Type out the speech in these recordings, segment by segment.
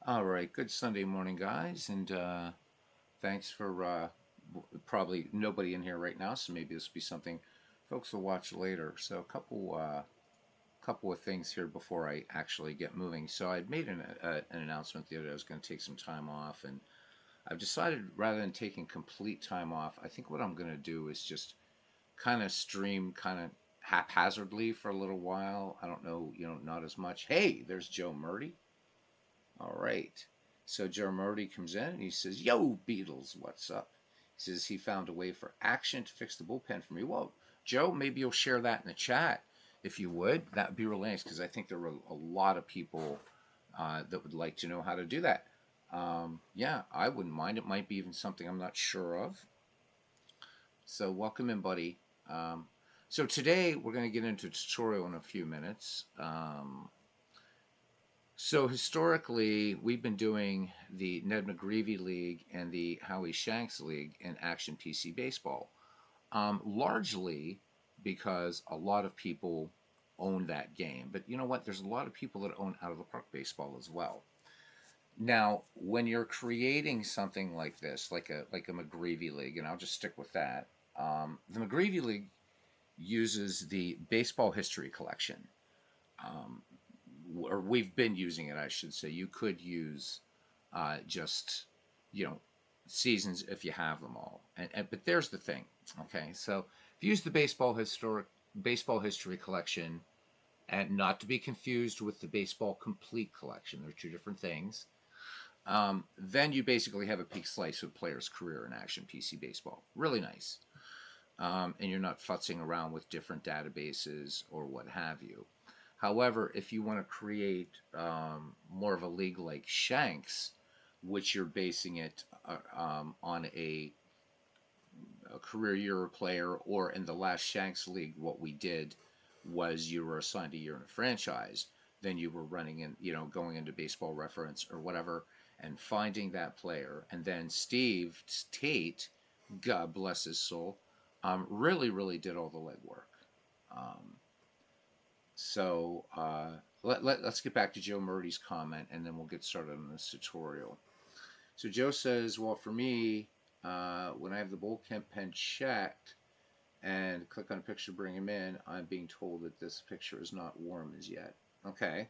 All right, good Sunday morning, guys, and thanks for probably nobody in here right now, so maybe this will be something folks will watch later. So a couple of things here before I actually get moving. So I'd made an announcement the other day I was going to take some time off, and I've decided rather than taking complete time off, I think what I'm going to do is just kind of stream kind of haphazardly for a little while. I don't know, not as much. Hey, there's Joe Murdy. All right. So Joe Murray comes in and he says, "Yo, Beatles, what's up?" He says he found a way for action to fix the bullpen for me. Well, Joe, maybe you'll share that in the chat if you would. That would be really nice because I think there are a lot of people that would like to know how to do that. Yeah, I wouldn't mind. It might be even something I'm not sure of. So welcome in, buddy. Um, so today we're going to get into a tutorial in a few minutes. So historically, we've been doing the Ned McGreevy League and the Howie Shanks League in Action PC Baseball, largely because a lot of people own that game. But you know what? There's a lot of people that own Out of the Park Baseball as well. Now, when you're creating something like this, like a McGreevy League, and I'll just stick with that, the McGreevy League uses the Baseball History Collection. Um, or we've been using it, I should say. You could use just you know seasons if you have them all. And but there's the thing. Okay, so if you use the baseball history collection, and not to be confused with the baseball complete collection, they're two different things. Then you basically have a peek slice of a player's career in action PC baseball. Really nice. And you're not futzing around with different databases or what have you. However, if you want to create more of a league like Shanks, which you're basing it on a career year player, or in the last Shanks League, what we did was you were assigned a year in a franchise. Then you were running in, going into baseball reference or whatever and finding that player. And then Steve Tate, God bless his soul, really, really did all the legwork. Um, let's get back to Joe Murray's comment and then we'll get started on this tutorial. So Joe says, well, for me, when I have the bullpen pen checked and click on a picture, bring him in, I'm being told that this picture is not warm as yet. Okay.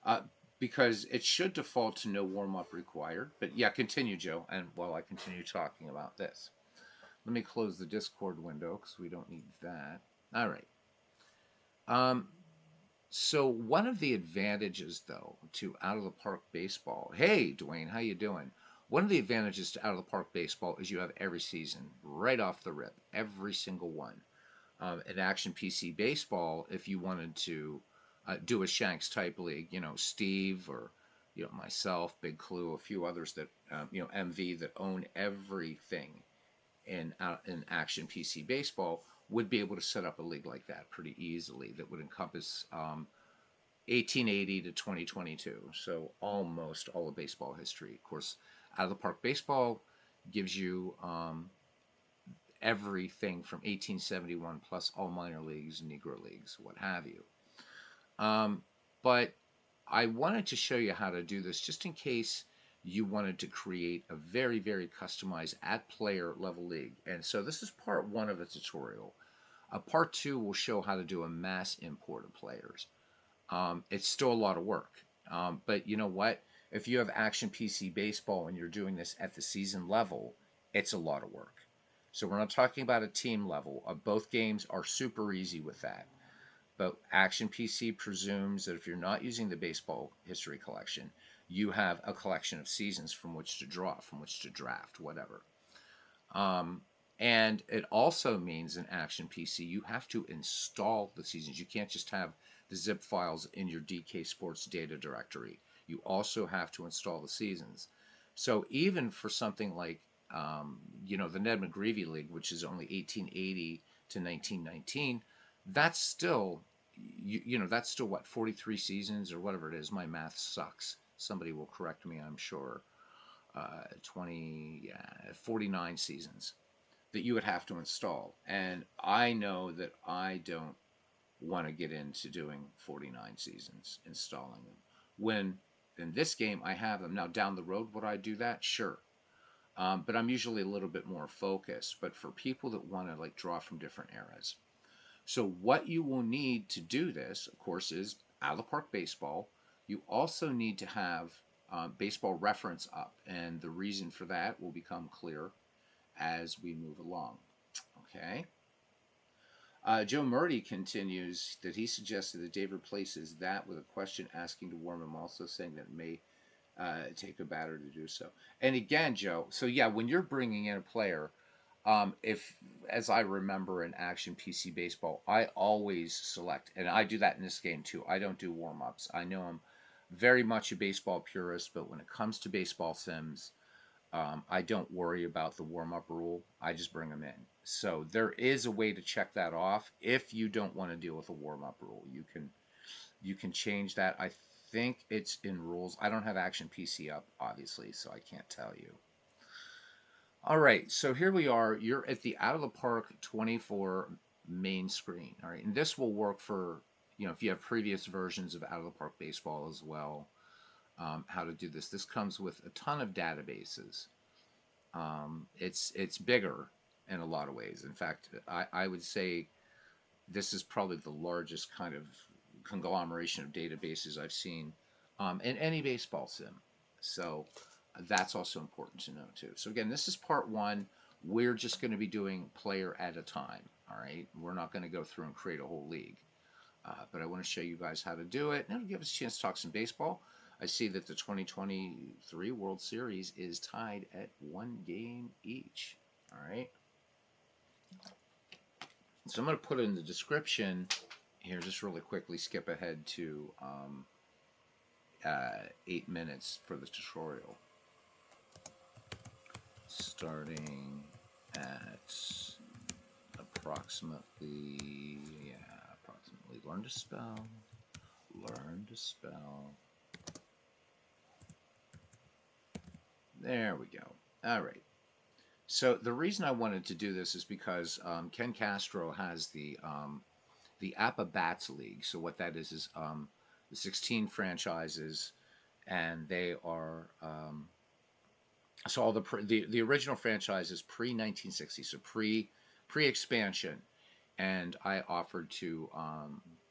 Uh, because it should default to no warm up required. But yeah, continue, Joe. And while I continue talking about this, let me close the Discord window because we don't need that. All right. Um, So one of the advantages, though, to out of the park baseball. Hey, Dwayne, how you doing? One of the advantages to out of the park baseball is you have every season right off the rip, every single one. In Action PC baseball, if you wanted to do a Shanks type league, Steve or myself, Big Clue, a few others that MV that own everything in Action PC baseball would be able to set up a league like that pretty easily that would encompass 1880 to 2022. So almost all of baseball history. Of course, out of the park baseball gives you everything from 1871 plus all minor leagues, Negro leagues, what have you. But I wanted to show you how to do this just in case you wanted to create a very, very customized at player level league. And so this is part one of the tutorial. Part two will show how to do a mass import of players. It's still a lot of work. But you know what? If you have Action PC Baseball and you're doing this at the season level, it's a lot of work. So we're not talking about a team level. Both games are super easy with that. But Action PC presumes that if you're not using the baseball history collection, you have a collection of seasons from which to draw, from which to draft, whatever. Um, and it also means in Action PC, you have to install the seasons. You can't just have the zip files in your DK Sports data directory. You also have to install the seasons. So even for something like, the Ned McGreevy League, which is only 1880 to 1919, that's still, that's still what, 43 seasons or whatever it is. My math sucks. Somebody will correct me, I'm sure. 49 seasons that you would have to install. And I know that I don't want to get into doing 49 seasons, installing them, when In this game, I have them. Now, down the road, would I do that? Sure. But I'm usually a little bit more focused. But for people that want to like draw from different eras. So what you will need to do this, of course, is out of the park baseball. You also need to have baseball reference up. And the reason for that will become clear as we move along. Okay. Joe Murdy continues that he suggested that Dave replaces that with a question asking to warm him, also saying that it may take a batter to do so. And again, Joe, so yeah, when you're bringing in a player, if, as I remember in Action PC Baseball, I always select, and I do that in this game too. I don't do warm ups. I know I'm very much a baseball purist, but when it comes to baseball sims, I don't worry about the warm up rule. I just bring them in. So there is a way to check that off. If you don't want to deal with a warm up rule, you can change that. I think it's in rules. I don't have Action PC up, obviously, so I can't tell you. All right, so here we are. You're at the Out of the Park 24 main screen. All right, and this will work for, if you have previous versions of Out of the Park Baseball as well. How to do this. This comes with a ton of databases. It's bigger in a lot of ways. In fact, I would say this is probably the largest kind of conglomeration of databases I've seen in any baseball sim. So that's also important to know too. So again, this is part one. We're just going to be doing player at a time. All right, we're not going to go through and create a whole league. But I want to show you guys how to do it. And it'll give us a chance to talk some baseball. I see that the 2023 World Series is tied at 1 game each. All right. So I'm going to put in the description here, just really quickly skip ahead to 8 minutes for the tutorial. Starting at approximately learn to spell. Learn to spell. There we go. All right. So the reason I wanted to do this is because Ken Castro has the APA Bats League. So what that is the 16 franchises, and they are so all the original franchise is pre 1960, so pre expansion, and I offered to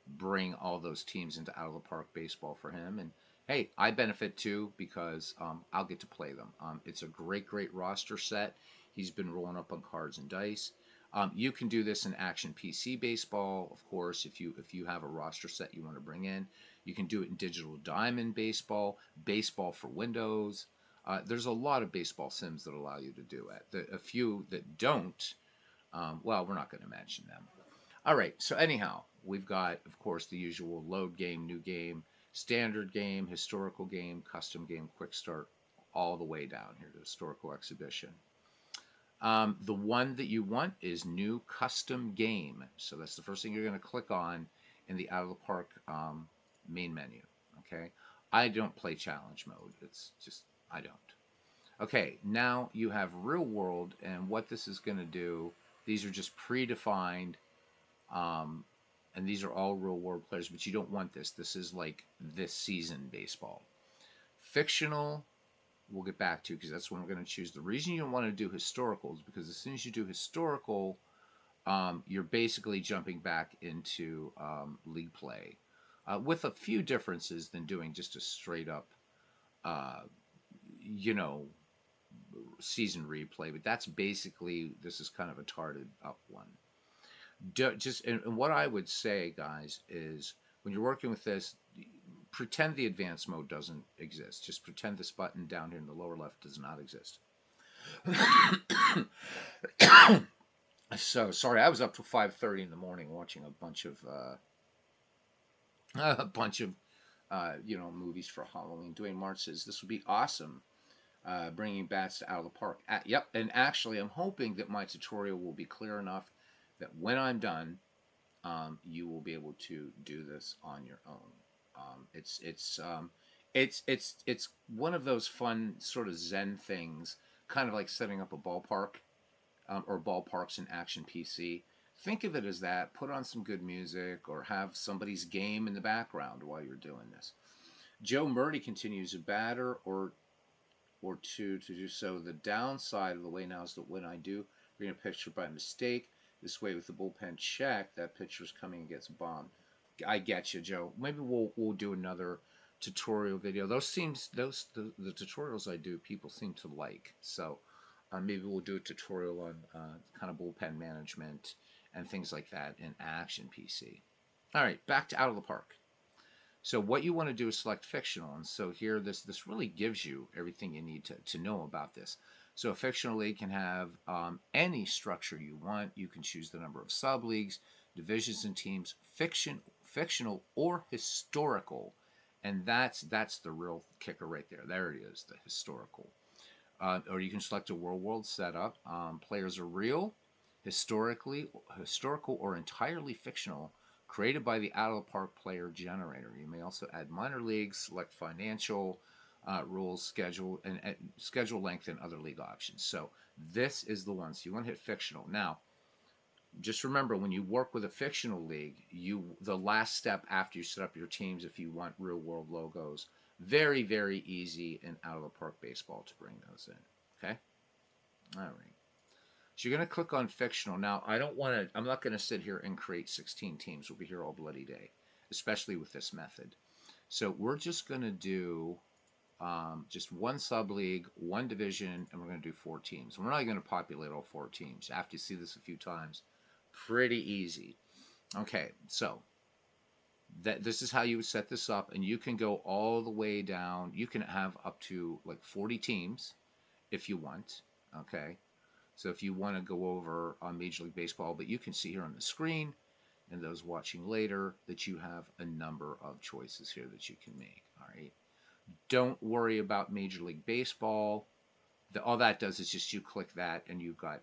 bring all those teams into Out of the Park Baseball for him, and hey, I benefit too because I'll get to play them. It's a great roster set. He's been rolling up on cards and dice. You can do this in Action PC Baseball, of course, if you have a roster set you want to bring in. You can do it in Digital Diamond Baseball, Baseball for Windows. There's a lot of baseball sims that allow you to do it. A few that don't, well, we're not going to mention them. All right, so anyhow, we've got, of course, the usual load game, new game, standard game, historical game, custom game, quick start, all the way down here to historical exhibition. The one that you want is new custom game. So that's the first thing you're going to click on in the Out of the Park main menu. Okay, I don't play challenge mode. It's just, I don't. Okay, now you have real world, and what this is going to do, these are just predefined, and these are all real world players, but you don't want this. This is like this season baseball. Fictional, we'll get back to because that's what I'm going to choose. The reason you don't want to do historical is because as soon as you do historical, you're basically jumping back into league play with a few differences than doing just a straight up, uh, you know, season replay. But that's basically, this is kind of a tarted up one. And what I would say, guys, is when you're working with this, pretend the advanced mode doesn't exist. Just pretend this button down here in the lower left does not exist. So sorry, I was up till 5:30 in the morning watching a bunch of movies for Halloween. Dwayne March says this would be awesome, bringing bats out of the park. Yep, and actually, I'm hoping that my tutorial will be clear enough that when I'm done, you will be able to do this on your own. It's one of those fun sort of Zen things, kind of like setting up a ballpark or ballparks in Action PC. Think of it as that. Put on some good music or have somebody's game in the background while you're doing this. Joe Murray continues a batter or two to do so. The downside of the way now is that when I do bring a pitcher by mistake, this way with the bullpen check, that pitcher's coming and gets bombed. I get you, Joe. Maybe we'll do another tutorial video. Those seems those the tutorials I do, people seem to like. So maybe we'll do a tutorial on kind of bullpen management and things like that in Action PC. All right, back to Out of the Park. So what you want to do is select fictional, and so here this really gives you everything you need to know about this. So a fictional league can have any structure you want. You can choose the number of sub-leagues, divisions and teams, fictional or historical, and that's the real kicker right there. There it is, the historical. Or you can select a world setup. Players are real, historical, or entirely fictional, created by the out of the park player generator. You may also add minor leagues, select financial rules, schedule length, and other league options. So this is the one. So you want to hit fictional. Now, just remember when you work with a fictional league, the last step after you set up your teams, if you want real world logos, very easy in out of the park baseball to bring those in. Okay, all right. So you're going to click on fictional. Now I'm not going to sit here and create 16 teams. We'll be here all bloody day, especially with this method. So we're just going to do just one sub league, one division, and we're going to do 4 teams. We're not going to populate all 4 teams. After you see this a few times, pretty easy. Okay, so this is how you would set this up, and you can go all the way down. You can have up to like 40 teams if you want. Okay, so if you want to go over on Major League Baseball, but you can see here on the screen, and those watching later, that you have a number of choices here that you can make. All right, don't worry about Major League Baseball. All that does is just you click that, and you've got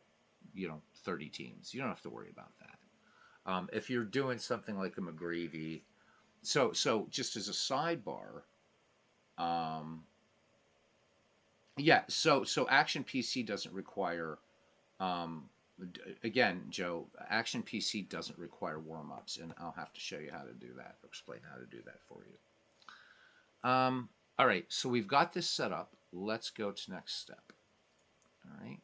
30 teams. You don't have to worry about that. If you're doing something like a McGreevy, so just as a sidebar, um, yeah. So Action PC doesn't require. Um, Again, Joe, Action PC doesn't require warm ups, and I'll have to show you how to do that, or explain how to do that for you. All right, so we've got this set up. Let's go to next step. All right,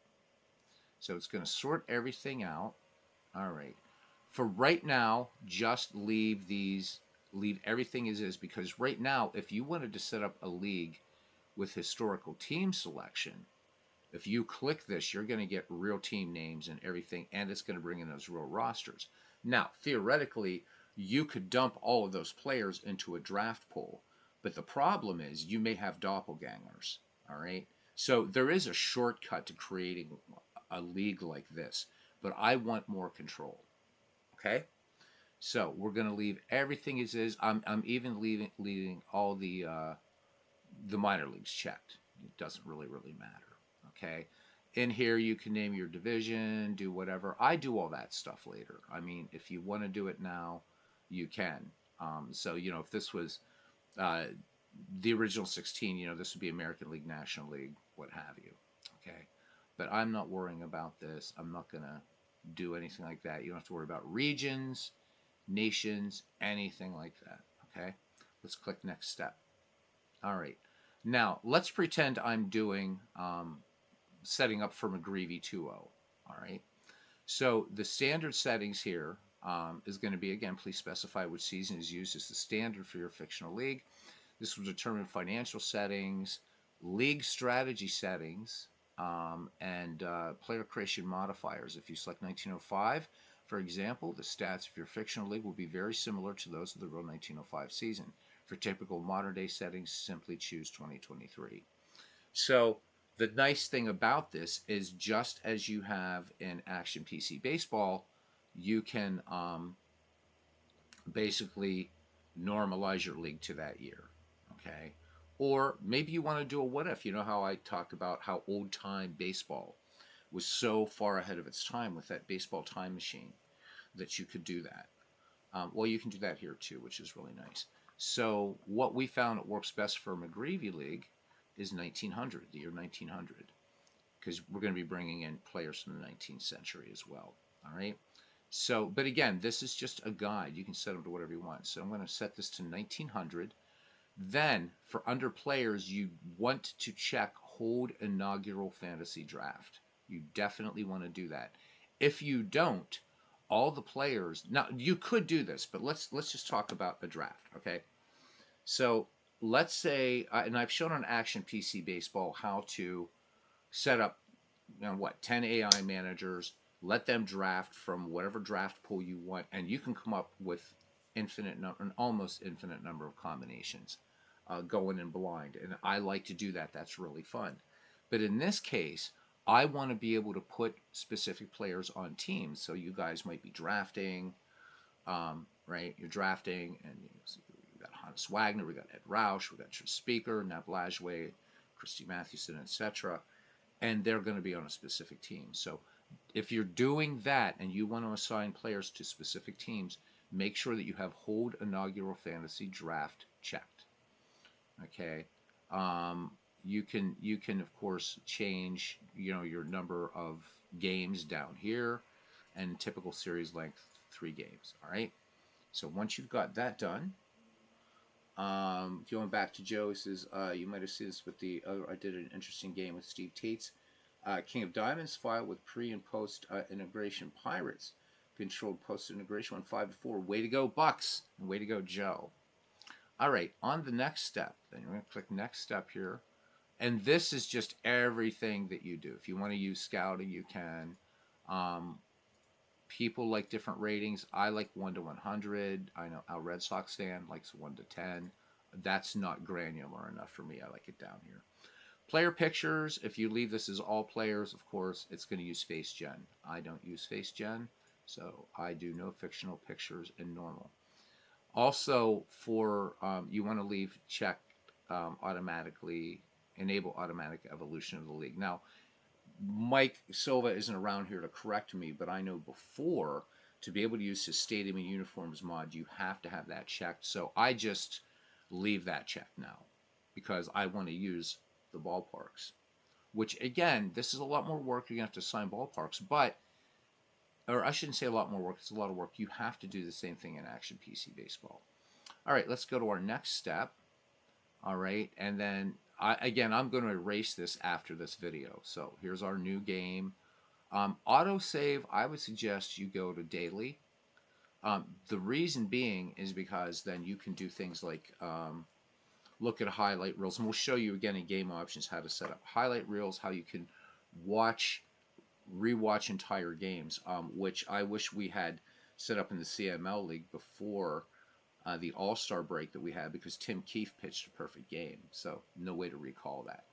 so it's going to sort everything out. All right, for right now, just leave everything as is, because right now, if you wanted to set up a league with historical team selection, if you click this, you're going to get real team names and everything, and it's going to bring in those real rosters. Now, theoretically, you could dump all of those players into a draft pool, but the problem is you may have doppelgangers, all right? So there is a shortcut to creating a league like this, but I want more control, okay? So we're going to leave everything as is. I'm even leaving all the minor leagues checked. It doesn't really matter. Okay. In here, you can name your division, do whatever. I do all that stuff later. I mean, if you want to do it now, you can. So, if this was the original 16, this would be American League, National League, what have you. Okay. But I'm not worrying about this. I'm not going to do anything like that. You don't have to worry about regions, nations, anything like that. Okay. Let's click next step. All right. Now, let's pretend I'm doing setting up for McGreevy 2.0. All right. So the standard settings here is going to be, again, please specify which season is used as the standard for your fictional league. This will determine financial settings, league strategy settings, and player creation modifiers. If you select 1905, for example, the stats of your fictional league will be very similar to those of the real 1905 season. For typical modern day settings, simply choose 2023. So the nice thing about this is, just as you have in Action PC Baseball, you can basically normalize your league to that year. Okay. Or maybe you want to do a what if. You know how I talked about how old time baseball was so far ahead of its time with that baseball time machine that you could do that. Well, you can do that here too, which is really nice. So what we found that works best for McGreevy League is 1900, the year 1900, because we're going to be bringing in players from the 19th century as well. All right. So, but again, this is just a guide. You can set them to whatever you want. So I'm going to set this to 1900. Then, for under players, you want to check hold inaugural fantasy draft. You definitely want to do that. If you don't, all the players now you could do this, but let's just talk about the draft, okay? So let's say, and I've shown on Action PC Baseball how to set up, 10 AI managers, let them draft from whatever draft pool you want, and you can come up with an almost infinite number of combinations going in blind. And I like to do that. That's really fun. But in this case, I want to be able to put specific players on teams. So you guys might be drafting, right? You're drafting, and we got Hans Wagner, we got Ed Roush, we got your speaker, Nat Blajway, Christy Mathewson, etc. And they're going to be on a specific team. So if you're doing that and you want to assign players to specific teams, make sure that you have hold inaugural fantasy draft checked. Okay. Um, you can of course change your number of games down here, and typical series length 3 games. All right. So once you've got that done, going back to Joe, he says you might have seen this with the other. I did an interesting game with Steve Tates. King of Diamonds file with pre and post integration pirates. Controlled post integration on 5 to 4. Way to go, Bucks, and way to go, Joe. All right, on the next step, then you're going to click next step here. And this is just everything that you do. If you want to use scouting, you can. Um, People like different ratings. I like 1 to 100. I know our Red Sox fan likes 1 to 10. That's not granular enough for me. I like it down here. Player pictures, if you leave this as all players, of course, it's going to use face gen. I don't use face gen, so I do no fictional pictures in normal. Also, for you want to leave check automatically, enable automatic evolution of the league. Now, Mike Silva isn't around here to correct me, but I know before, to be able to use his stadium and uniforms mod, you have to have that checked. So I just leave that checked now because I want to use the ballparks. Which again, this is a lot more work. You're gonna have to assign ballparks, but or I shouldn't say a lot more work. It's a lot of work. You have to do the same thing in Action PC Baseball. All right, let's go to our next step. All right, and then I'm going to erase this after this video. So here's our new game. Autosave, I would suggest you go to daily. The reason being is because then you can do things like look at highlight reels, and we'll show you again in game options how to set up highlight reels, how you can rewatch entire games, which I wish we had set up in the CML League before the All-Star break that we had, because Tim Keefe pitched a perfect game, so no way to recall that.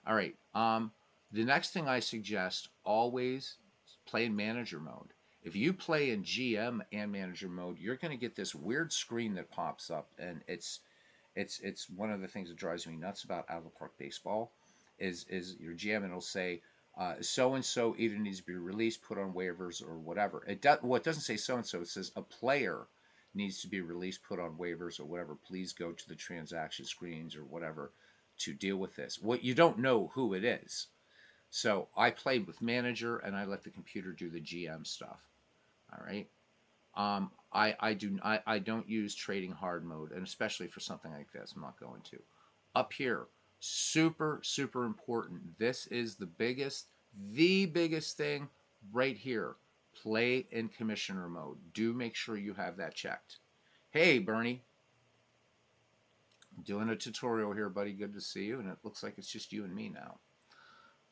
All right, the next thing I suggest, always play in manager mode. If you play in GM and manager mode, you're going to get this weird screen that pops up, and it's one of the things that drives me nuts about out of the park baseball is your GM, and it'll say so and so either needs to be released, put on waivers, or whatever. It doesn't say so and so. It says a player needs to be released, put on waivers, or whatever. Please go to the transaction screens or whatever to deal with this. What you don't know who it is. So I played with manager, and I let the computer do the GM stuff. All right. I don't use trading hard mode, and especially for something like this, I'm not going to. Up here, super important. This is the biggest thing right here. Play in commissioner mode. Do make sure you have that checked. Hey, Bernie. Doing a tutorial here, buddy. Good to see you. And it looks like it's just you and me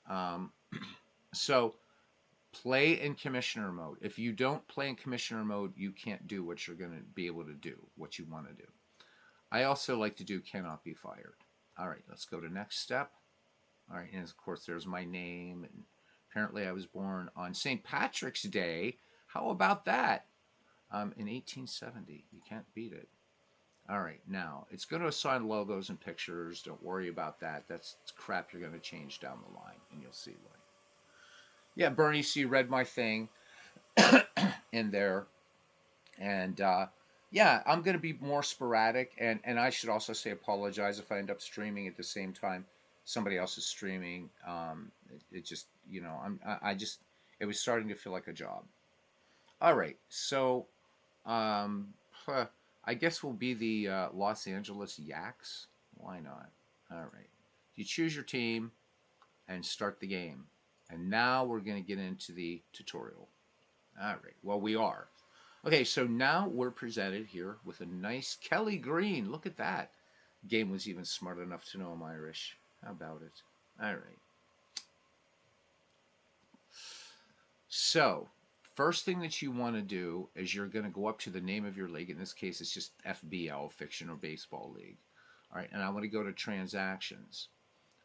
now. So play in commissioner mode. If you don't play in commissioner mode, you can't do what you're going to be able to do, what you want to do. I also like to do cannot be fired. All right, let's go to next step. All right, and of course there's my name. And apparently I was born on St. Patrick's Day. How about that? In 1870. You can't beat it. All right, now it's going to assign logos and pictures. Don't worry about that. That's crap you're going to change down the line, and you'll see why. Yeah, Bernie, so you read my thing in there. And yeah, I'm going to be more sporadic. And I should also say apologize if I end up streaming at the same time somebody else is streaming. It just, I just, it was starting to feel like a job. All right, so um, I guess we'll be the Los Angeles Yaks. Why not? All right. You choose your team and start the game. And now we're going to get into the tutorial. All right. Well, we are. Okay, so now we're presented here with a nice Kelly Green. Look at that. Game was even smart enough to know I'm Irish. How about it? All right. So, first thing that you want to do is you're going to go up to the name of your league. In this case, it's just FBL, Fiction or Baseball League. All right, and I want to go to Transactions.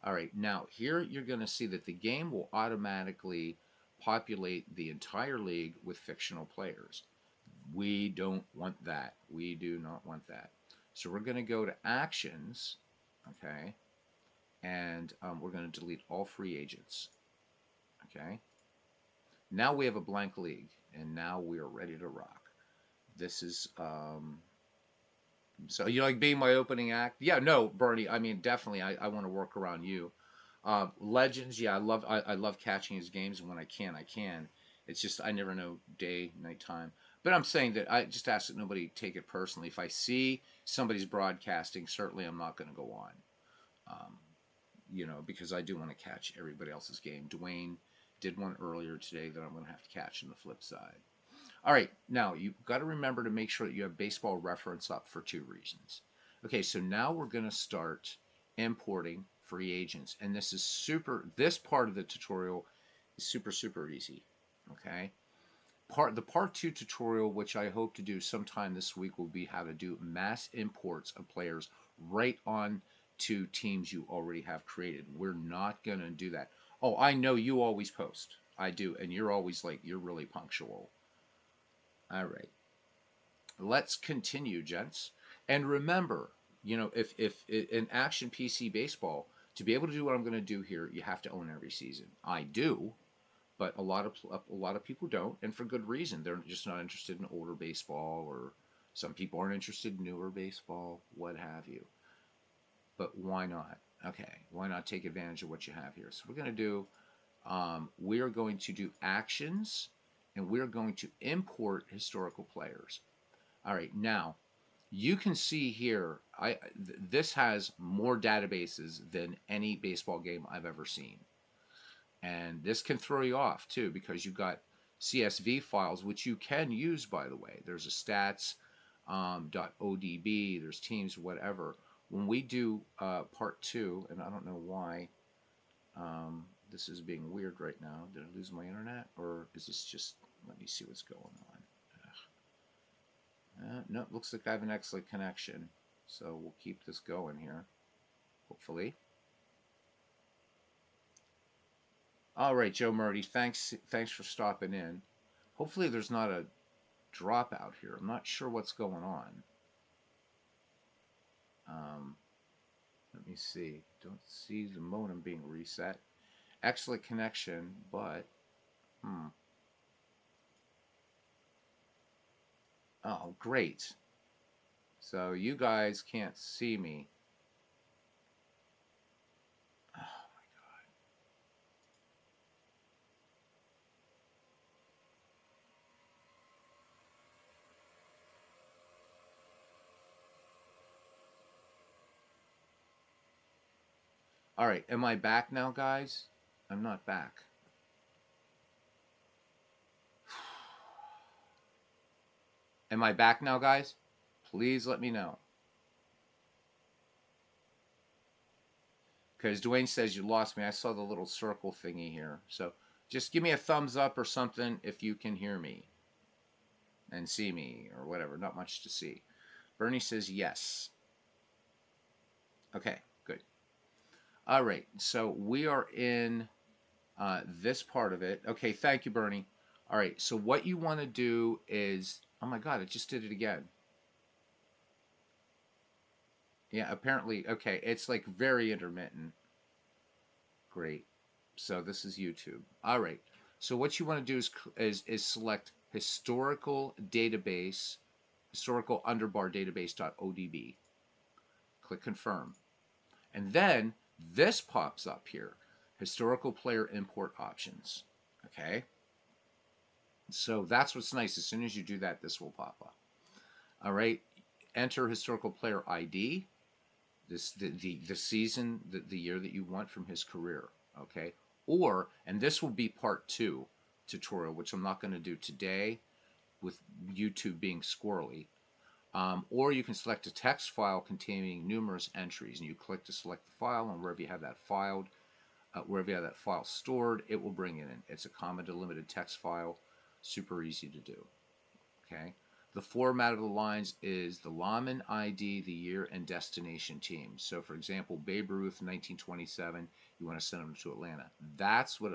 All right, now here you're going to see that the game will automatically populate the entire league with fictional players. We don't want that. We do not want that. So we're going to go to Actions, okay, and we're going to delete all free agents, okay. Now we have a blank league, and now we are ready to rock. This is so you like being my opening act? Yeah, no, Bernie. I mean, definitely, I want to work around you. Legends, yeah, I love catching his games, and when I can, I can. It's just I never know day, nighttime. But I'm saying that I just ask that nobody take it personally. If I see somebody's broadcasting, certainly I'm not going to go on. Um, because I do want to catch everybody else's game. Dwayne did one earlier today that I'm going to have to catch on the flip side. All right, now you've got to remember to make sure that you have baseball reference up for two reasons. Okay, so now we're going to start importing free agents, and this part of the tutorial is super easy. Okay, the part two tutorial, which I hope to do sometime this week, will be how to do mass imports of players right on to teams you already have created. We're not going to do that. Oh, I know you always post. I do, and you're always you're really punctual. All right. Let's continue, gents. And remember, if in Action PC Baseball, to be able to do what I'm going to do here, you have to own every season. I do, but a lot of people don't, and for good reason. They're just not interested in older baseball, or some people aren't interested in newer baseball, what have you. But why not? Okay, why not take advantage of what you have here? So we're going to do, we are going to do actions, and we're going to import historical players. All right, now you can see here, this has more databases than any baseball game I've ever seen. And this can throw you off too, because you've got CSV files, which you can use, by the way. There's a stats .odb, there's teams, whatever. When we do part two, and I don't know why this is being weird right now. Did I lose my internet? Or is this just, let me see what's going on. No, looks like I have an excellent connection. So we'll keep this going here, hopefully. All right, Joe Murdy, thanks for stopping in. Hopefully there's not a dropout here. I'm not sure what's going on. Let me see. Don't see the modem being reset. Excellent connection, but oh, great. So you guys can't see me. Oh my God. All right, am I back now, guys? I'm not back. Am I back now, guys? Please let me know. Because Dwayne says you lost me. I saw the little circle thingy here. So just give me a thumbs up or something if you can hear me and see me or whatever. Not much to see. Bernie says yes. Okay, good. All right, so we are in this part of it. Okay, thank you, Bernie. All right, so what you want to do is, oh my God, it just did it again. Yeah, apparently, okay, it's like very intermittent. Great. So this is YouTube. All right. So what you want to do is select historical database, historical underbar database.odb. Click confirm. And then this pops up here, historical player import options. Okay. So that's what's nice. As soon as you do that, this will pop up. All right. enter historical player ID, the season, the year that you want from his career. Okay, or and this will be part 2 tutorial, which I'm not going to do today with YouTube being squirrely. Or you can select a text file containing numerous entries, and you click to select the file, and wherever you have that filed, wherever you have that file stored, it will bring it in. It's a comma delimited text file, super easy to do. Okay. The format of the lines is the Lyman ID, the year, and destination team. So, for example, Babe Ruth, 1927, you want to send them to Atlanta. That's what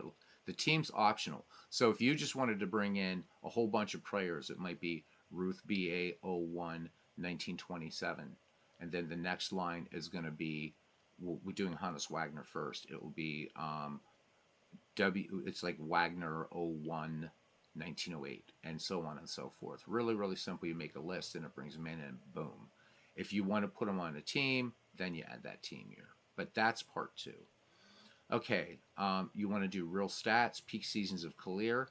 the team's optional. So, if you just wanted to bring in a whole bunch of players, it might be Ruth BA01, 1927. And then the next line is going to be, we're doing Hannes Wagner first. It will be it's like Wagner 01, 1908, and so on and so forth. Really, really simple. You make a list and it brings them in, and boom. If you want to put them on a team, then you add that team here. But that's part 2. Okay, you want to do real stats, peak seasons of career,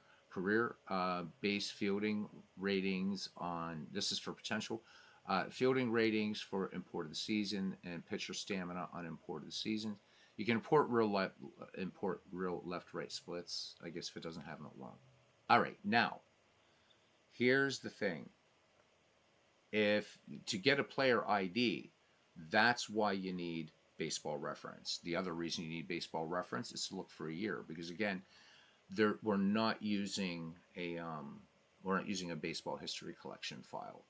base fielding ratings on, this is for potential, fielding ratings for import of the season, and pitcher stamina on import of the season. You can import real left-right splits. I guess if it doesn't have them, it won't. All right, now here's the thing. If to get a player ID, that's why you need baseball reference. The other reason you need baseball reference is to look for a year, because again, we're not using a baseball history collection file.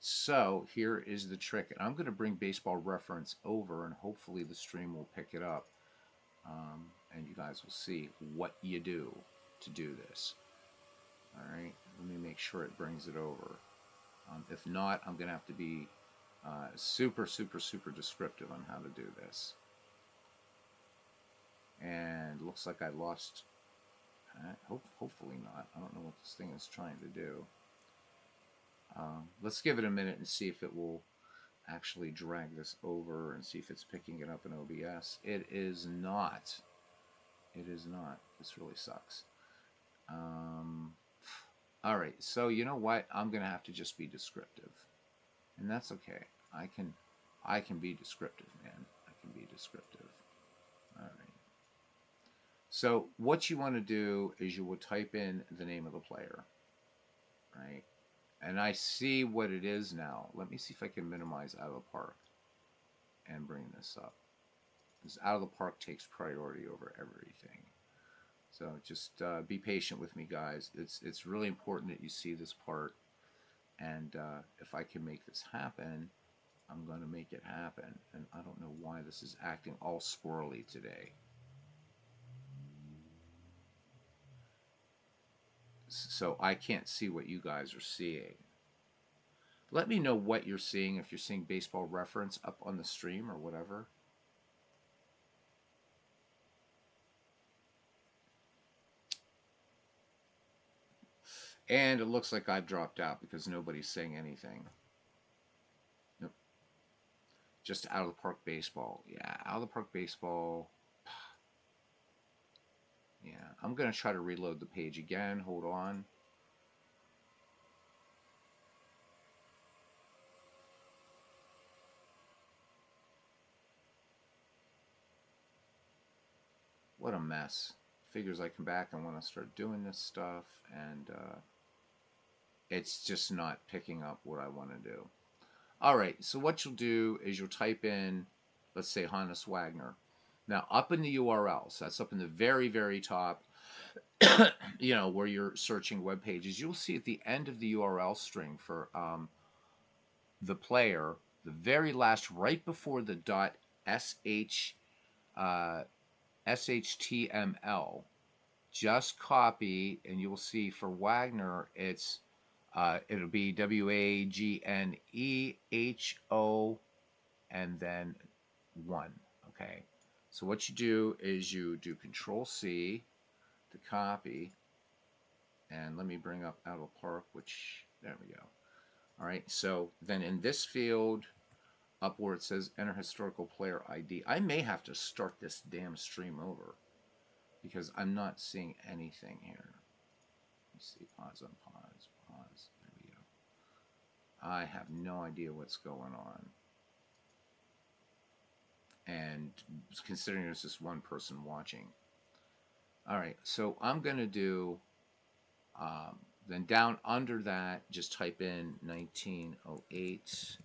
So here is the trick, and I'm going to bring baseball reference over, and hopefully the stream will pick it up, and you guys will see what you do to do this. All right, let me make sure it brings it over. If not, I'm going to have to be super, super, super descriptive on how to do this. And looks like I lost. Hopefully not. I don't know what this thing is trying to do. Let's give it a minute and see if it will actually drag this over and see if it's picking it up in OBS. It is not. It is not. This really sucks. All right, so you know what? I'm going to have to just be descriptive. And that's okay. I can be descriptive, man. I can be descriptive. All right. So what you want to do is you will type in the name of the player, right? And I see what it is now. Let me see if I can minimize Out of the Park and bring this up. Because Out of the Park takes priority over everything. So just be patient with me, guys. It's really important that you see this part. And if I can make this happen, I'm going to make it happen. And I don't know why this is acting all squirrely today. So I can't see what you guys are seeing. Let me know what you're seeing, if you're seeing baseball reference up on the stream or whatever. And it looks like I've dropped out because nobody's saying anything. Nope. Just Out of the Park baseball. Yeah, Out of the Park baseball. Yeah, I'm going to try to reload the page again. Hold on. What a mess. Figures I come back and want to start doing this stuff, and it's just not picking up what I want to do. All right, so what you'll do is you'll type in, let's say, Hannes Wagner. Now, up in the URLs, that's up in the very, very top, you know, where you're searching web pages, you'll see at the end of the URL string for the player, the very last, right before the .shtml, just copy, and you will see for Wagner, it'll be WAGNEHO and then 1. Okay, so what you do is you do Control C to copy, and let me bring up Out of the Park, which, there we go. All right, so then in this field, up where it says enter historical player ID, I may have to start this damn stream over because I'm not seeing anything here. Let me see, pause, unpause, pause, there we go. I have no idea what's going on. And considering there's just one person watching. All right, so I'm going to do, um, then down under that, just type in 1908.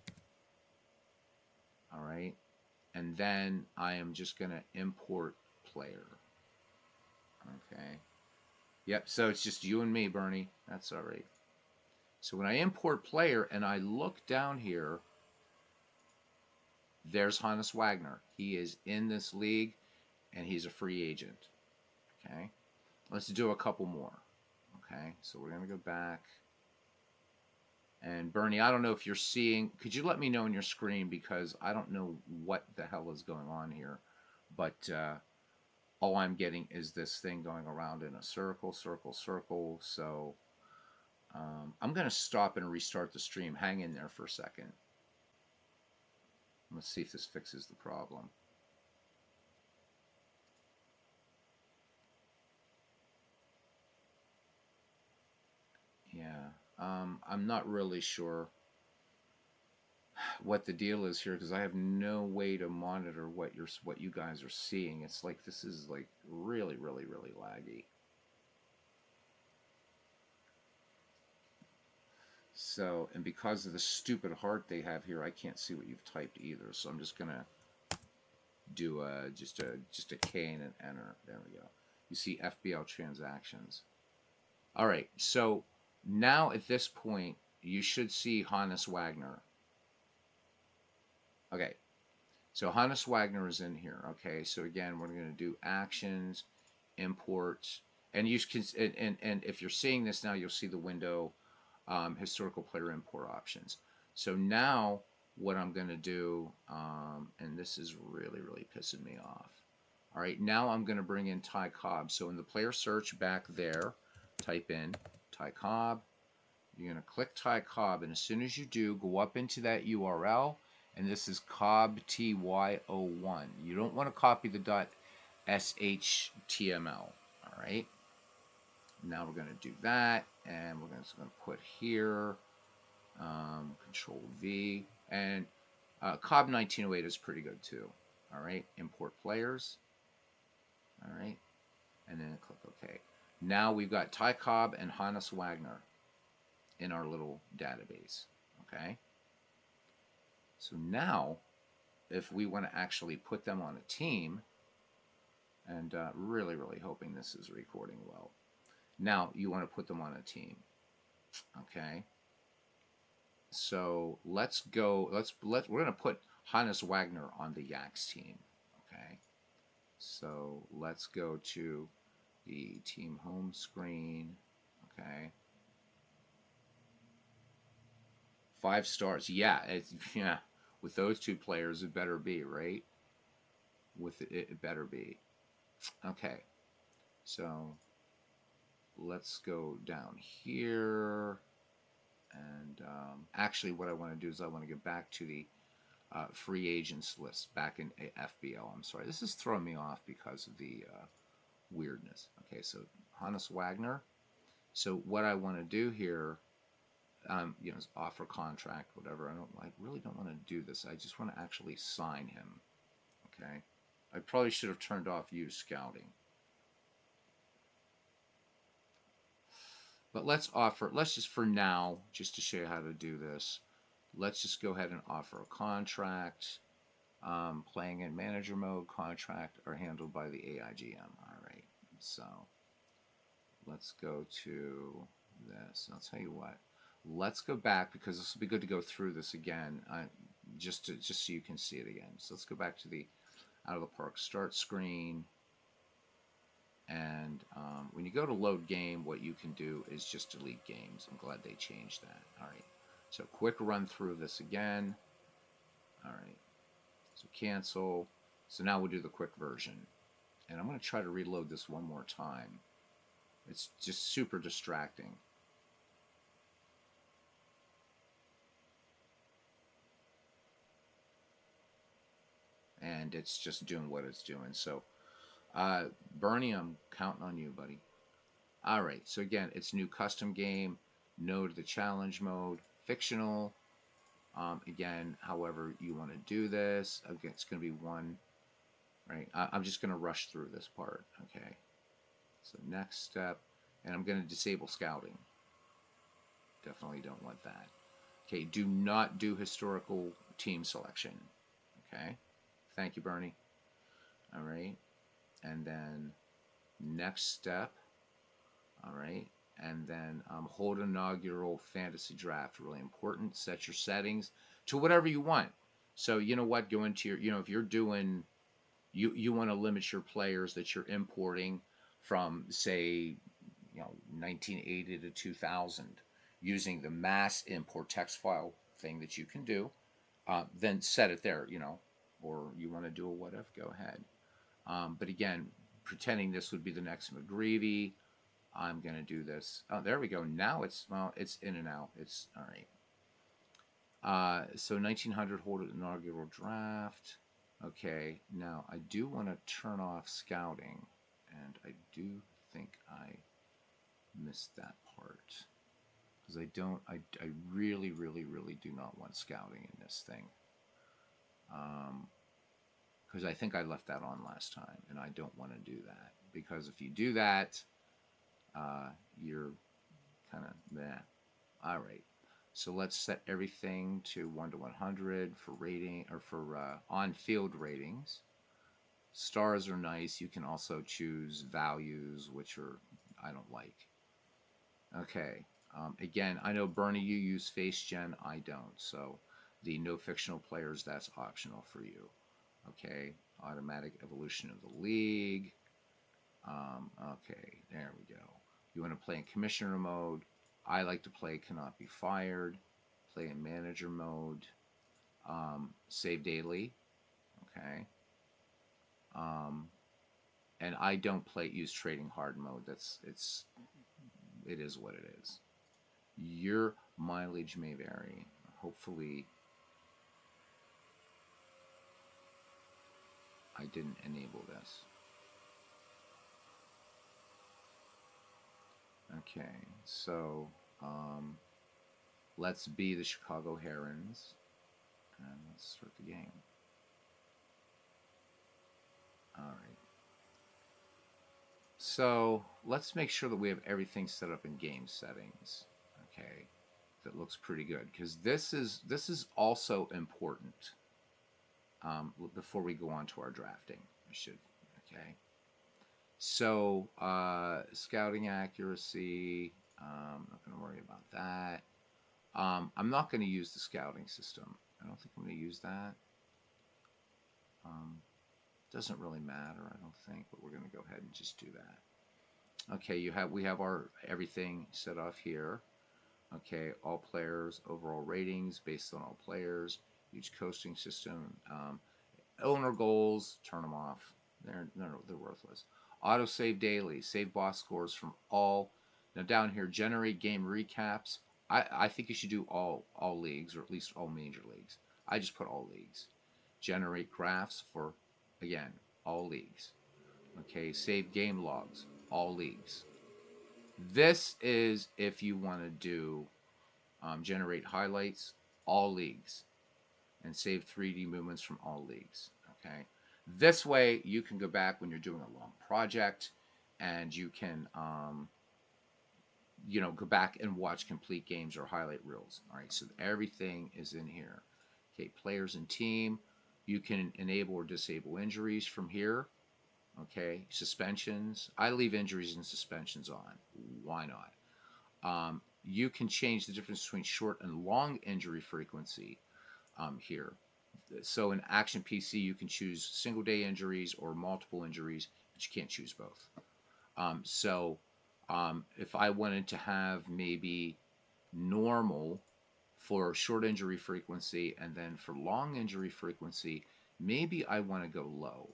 All right, and then I am just going to import player. Okay. Yep, so it's just you and me, Bernie. That's all right. So when I import player and I look down here, there's Hannes Wagner. He is in this league and he's a free agent. Okay. Let's do a couple more. Okay. So we're going to go back. And Bernie, I don't know if you're seeing, could you let me know on your screen because I don't know what the hell is going on here. But all I'm getting is this thing going around in a circle, circle, circle. So I'm going to stop and restart the stream. Hang in there for a second. Let's see if this fixes the problem. Yeah, I'm not really sure what the deal is here because I have no way to monitor what you guys are seeing. It's like this is like really, really, really laggy. So, and because of the stupid heart they have here, I can't see what you've typed either. So I'm just gonna do just a K and an enter. There we go. You see FBL transactions. All right. So now at this point, you should see Hannes Wagner. Okay. So Hannes Wagner is in here. Okay. So again, we're going to do actions, imports, and you can and if you're seeing this now, you'll see the window historical player import options. So now what I'm going to do, and this is really, really pissing me off. All right, now I'm going to bring in Ty Cobb. So in the player search back there, type in Ty Cobb. You're going to click Ty Cobb, and as soon as you do, go up into that URL, and this is Cobb TY01. You don't want to copy the .shtml. All right. Now we're going to do that, and we're just going to put here Control V, and Cobb 1908 is pretty good too. All right, import players. All right, and then click OK. Now we've got Ty Cobb and Hannes Wagner in our little database. Okay, so now if we want to actually put them on a team, and really, really hoping this is recording well. Now you want to put them on a team. Okay. So let's go. We're gonna put Hannes Wagner on the Yaks team. Okay. So let's go to the team home screen. Okay. 5 stars. Yeah. Yeah. With those two players, it better be right. It better be. Okay. So let's go down here. And actually, what I want to do is I want to get back to the free agents list back in FBL. I'm sorry, this is throwing me off because of the weirdness. Okay, so Hannes Wagner. So what I want to do here, is offer contract, whatever. I really don't want to do this. I just want to actually sign him. Okay, I probably should have turned off use scouting. But let's just for now, just to show you how to do this, let's just go ahead and offer a contract. Playing in manager mode, contract are handled by the AIGM. All right, so let's go to this. I'll tell you what. Let's go back because this will be good to go through this again, just so you can see it again. So let's go back to the out of the park start screen. And when you go to load game, what you can do is just delete games. I'm glad they changed that. All right. So quick run through this again. All right. So cancel. So now we'll do the quick version. And I'm going to try to reload this one more time. It's just super distracting. And it's just doing what it's doing. So, Bernie, I'm counting on you, buddy. All right. So again, it's new custom game, no to the challenge mode, fictional, Again, however you want to do this, again, it's going to be one, right? I'm just going to rush through this part, okay? So next step, and I'm going to disable scouting. Definitely don't want that. Okay, do not do historical team selection. Okay, thank you, Bernie. All right, and then next step. All right, and then hold inaugural fantasy draft. Really important. Set your settings to whatever you want. So you know what, go into your, if you're doing, you want to limit your players that you're importing from, say, 1980 to 2000 using the mass import text file thing that you can do, then set it there, or you want to do a what if, go ahead. But again, pretending this would be the next McGreevy, I'm going to do this. Oh, there we go. Now it's, well, it's in and out. It's all right. So 1900 hold an inaugural draft. Okay, now I do want to turn off scouting, and I do think I missed that part because I really, really, really do not want scouting in this thing. Because I think I left that on last time, and I don't want to do that, because if you do that, you're kind of meh. All right, so let's set everything to 1 to 100 for rating, or for on-field ratings. Stars are nice. You can also choose values, which are, I don't like. Okay. Again, I know, Bernie, you use face gen. I don't. So the no fictional players, that's optional for you. Okay. Automatic evolution of the league. Okay. There we go. You want to play in commissioner mode. I like to play cannot be fired. Play in manager mode. Save daily. Okay. And I don't use trading hard mode. It is what it is. Your mileage may vary. Hopefully, I didn't enable this. Okay, so let's be the Chicago Herons, and let's start the game. All right. So let's make sure that we have everything set up in game settings. Okay, that looks pretty good, because this is also important. Before we go on to our drafting, I should. Okay. So scouting accuracy, not going to worry about that. I'm not going to use the scouting system. I don't think I'm going to use that. Doesn't really matter, I don't think, but we're going to go ahead and just do that. Okay, we have our everything set off here. Okay, all players, overall ratings based on all players, each coaching system, owner goals, turn them off. They're worthless. Auto save daily, save boss scores from all. Now down here, generate game recaps. I think you should do all leagues, or at least all major leagues. I just put all leagues. Generate graphs for, again, all leagues. Okay, save game logs, all leagues. This is if you want to do generate highlights, all leagues, and save 3D movements from all leagues. Okay, this way you can go back when you're doing a long project, and you can go back and watch complete games or highlight reels. All right, so everything is in here. Okay, players and team. You can enable or disable injuries from here. Okay, suspensions. I leave injuries and suspensions on. Why not? You can change the difference between short and long injury frequency here. So in Action PC, you can choose single day injuries or multiple injuries, but you can't choose both. So if I wanted to have maybe normal for short injury frequency, and then for long injury frequency, maybe I want to go low.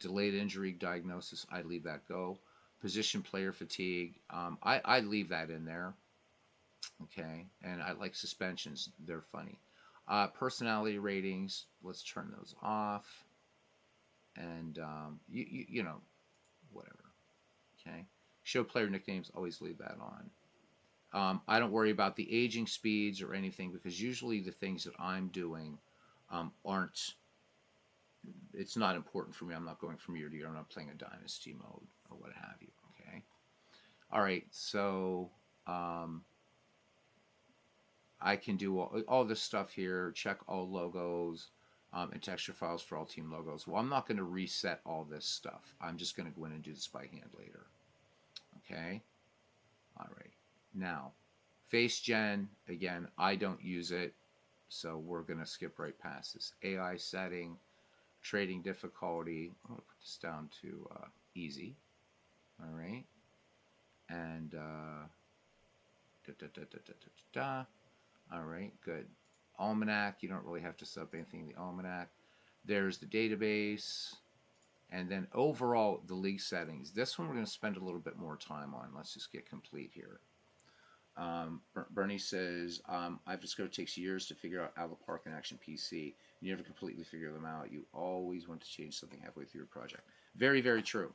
Delayed injury diagnosis, I leave that go. Position player fatigue, I leave that in there. Okay, and I like suspensions, they're funny. Personality ratings, let's turn those off. And you know, whatever. Okay, show player nicknames, always leave that on. I don't worry about the aging speeds or anything because usually the things that I'm doing aren't. It's not important for me. I'm not going from year to year. I'm not playing a dynasty mode or what have you. Okay. All right. So um, I can do all this stuff here. Check all logos and texture files for all team logos. Well, I'm not going to reset all this stuff. I'm just going to go in and do this by hand later. Okay. All right. Now, face gen, again, I don't use it, so we're going to skip right past this. AI setting, trading difficulty. I'm going to put this down to easy. All right. And da, da, da, da, da, da, da. All right, good. Almanac, you don't really have to set up anything in the Almanac. There's the database. And then overall, the league settings. This one we're going to spend a little bit more time on. Let's just get complete here. Bernie says, I've discovered it takes years to figure out out of the park and action PC. You never completely figure them out. You always want to change something halfway through your project. Very, very true.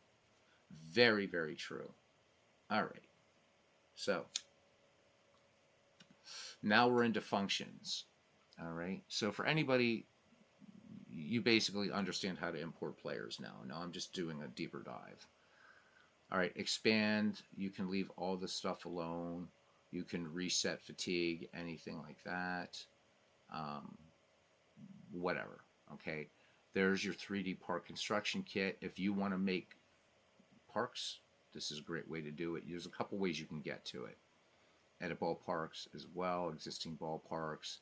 Very, very true. All right. So now we're into functions. All right. So for anybody, you basically understand how to import players now. Now I'm just doing a deeper dive. All right. Expand. You can leave all this stuff alone. You can reset fatigue, anything like that. Um, whatever. Okay. There's your 3D park construction kit. If you want to make parks, this is a great way to do it. There's a couple ways you can get to it. Edit ballparks as well, existing ballparks.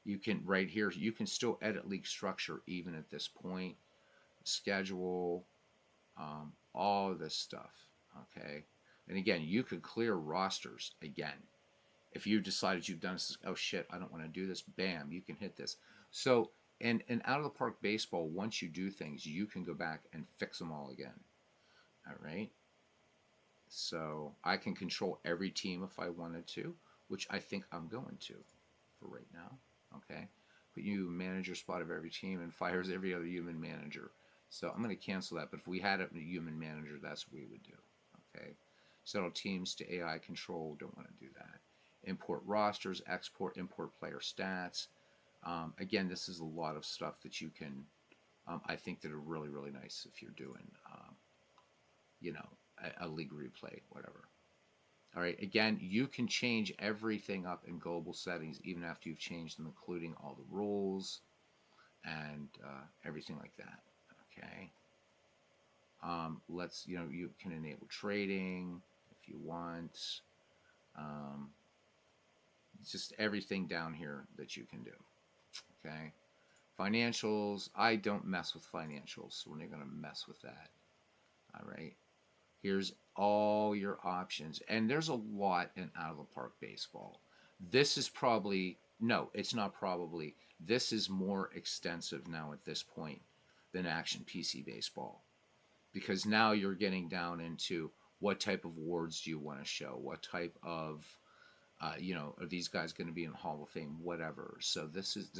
You can, right here, you can still edit league structure even at this point. Schedule, all this stuff. Okay. And again, you could clear rosters again. If you decided you've done this, oh shit, I don't want to do this, bam, you can hit this. So, and out of the park baseball, once you do things, you can go back and fix them all again. All right. So I can control every team if I wanted to, which I think I'm going to for right now. Okay. Put you manager spot of every team and fires every other human manager. So I'm going to cancel that. But if we had a human manager, that's what we would do. Okay. Settle teams to AI control. Don't want to do that. Import rosters, export, import player stats. Again, this is a lot of stuff that you can, I think that are really, really nice if you're doing, you know, a league replay, whatever. All right, again, you can change everything up in global settings even after you've changed them, including all the rules and everything like that. Okay. Let's, you can enable trading if you want. Just everything down here that you can do. Okay. Financials, I don't mess with financials, so we're not going to mess with that. All right. Here's all your options. And there's a lot in out of the park baseball. This is probably, no, it's not probably. This is more extensive now at this point than action PC baseball. Because now you're getting down into what type of awards do you want to show? What type of, are these guys going to be in the Hall of Fame? Whatever. So this is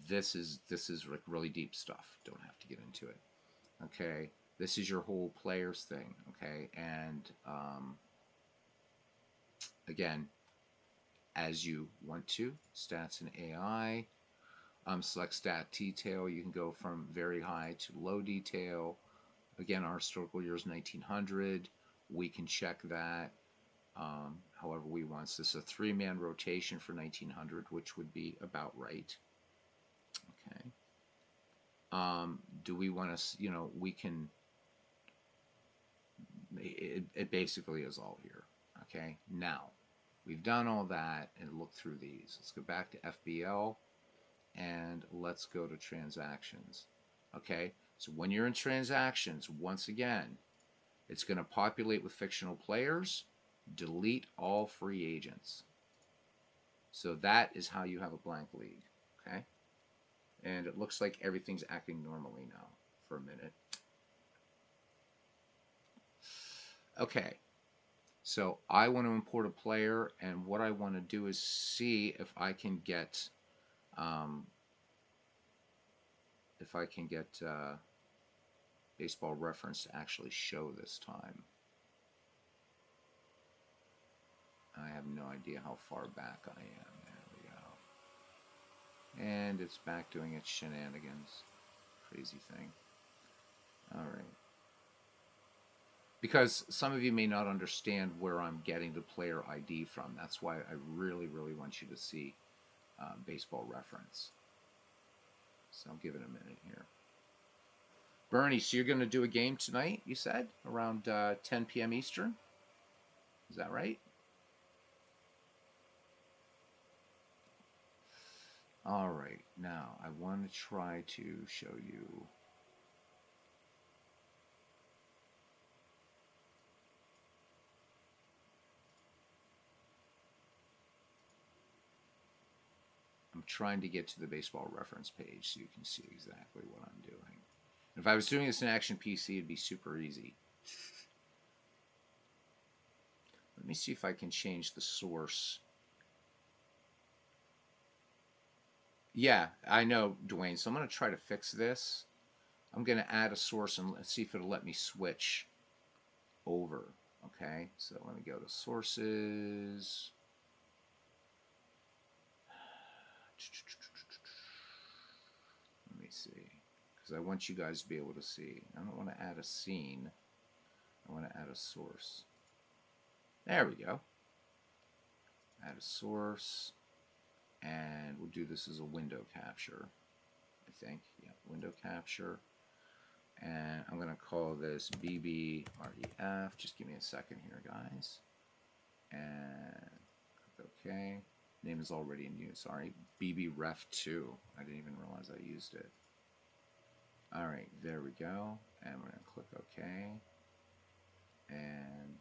like really deep stuff. Don't have to get into it. Okay. This is your whole players thing, okay? And again, as you want to, stats and AI, select stat detail. You can go from very high to low detail. Again, our historical year is 1900. We can check that however we want. So this is a 3-man rotation for 1900, which would be about right. Okay. Do we want to, we can, it basically is all here. Okay, now we've done all that and looked through these. Let's go back to FBL and let's go to transactions. Okay, so when you're in transactions, once again, it's going to populate with fictional players, delete all free agents. So that is how you have a blank league. Okay, and it looks like everything's acting normally now for a minute. Okay, so I want to import a player, and what I want to do is see if I can get Baseball Reference to actually show this time. I have no idea how far back I am. There we go. And it's back doing its shenanigans. Crazy thing. All right. Because some of you may not understand where I'm getting the player ID from. That's why I really, really want you to see baseball reference. So I'll give it a minute here. Bernie, so you're going to do a game tonight, you said, around 10 p.m. Eastern? Is that right? All right. Now, I want to try to show you. I'm trying to get to the baseball reference page so you can see exactly what I'm doing. If I was doing this in Action PC, it'd be super easy. Let me see if I can change the source. Yeah, I know, Dwayne. So I'm going to try to fix this. I'm going to add a source and let's see if it'll let me switch over. Okay, so let me go to sources. Let me see, because I want you guys to be able to see. I don't want to add a scene. I want to add a source. There we go. Add a source, and we'll do this as a window capture. I think, yeah, window capture. And I'm going to call this BBREF. Just give me a second here, guys. And OK. Name is already in use. Sorry, BBREF2. I didn't even realize I used it. All right, there we go. And we're going to click OK. And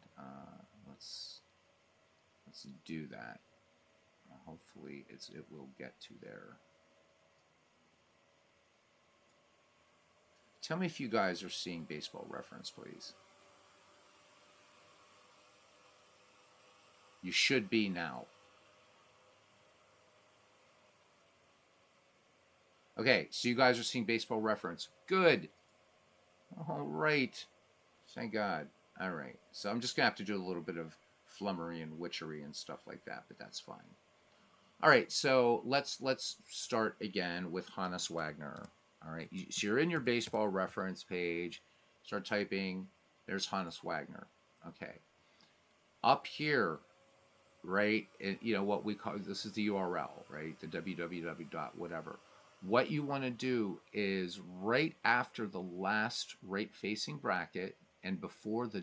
let's do that. Hopefully it will get to there. Tell me if you guys are seeing baseball reference, please. You should be now. Okay, so you guys are seeing baseball reference. Good. All right. Thank God. All right. So I'm just going to have to do a little bit of flummery and witchery and stuff like that, but that's fine. All right, so let's start again with Hannes Wagner. All right, so you're in your baseball reference page. Start typing. There's Hannes Wagner. Okay. Up here, right? You know what we call this is the URL, right? The www dot whatever. What you want to do is right after the last right facing bracket and before the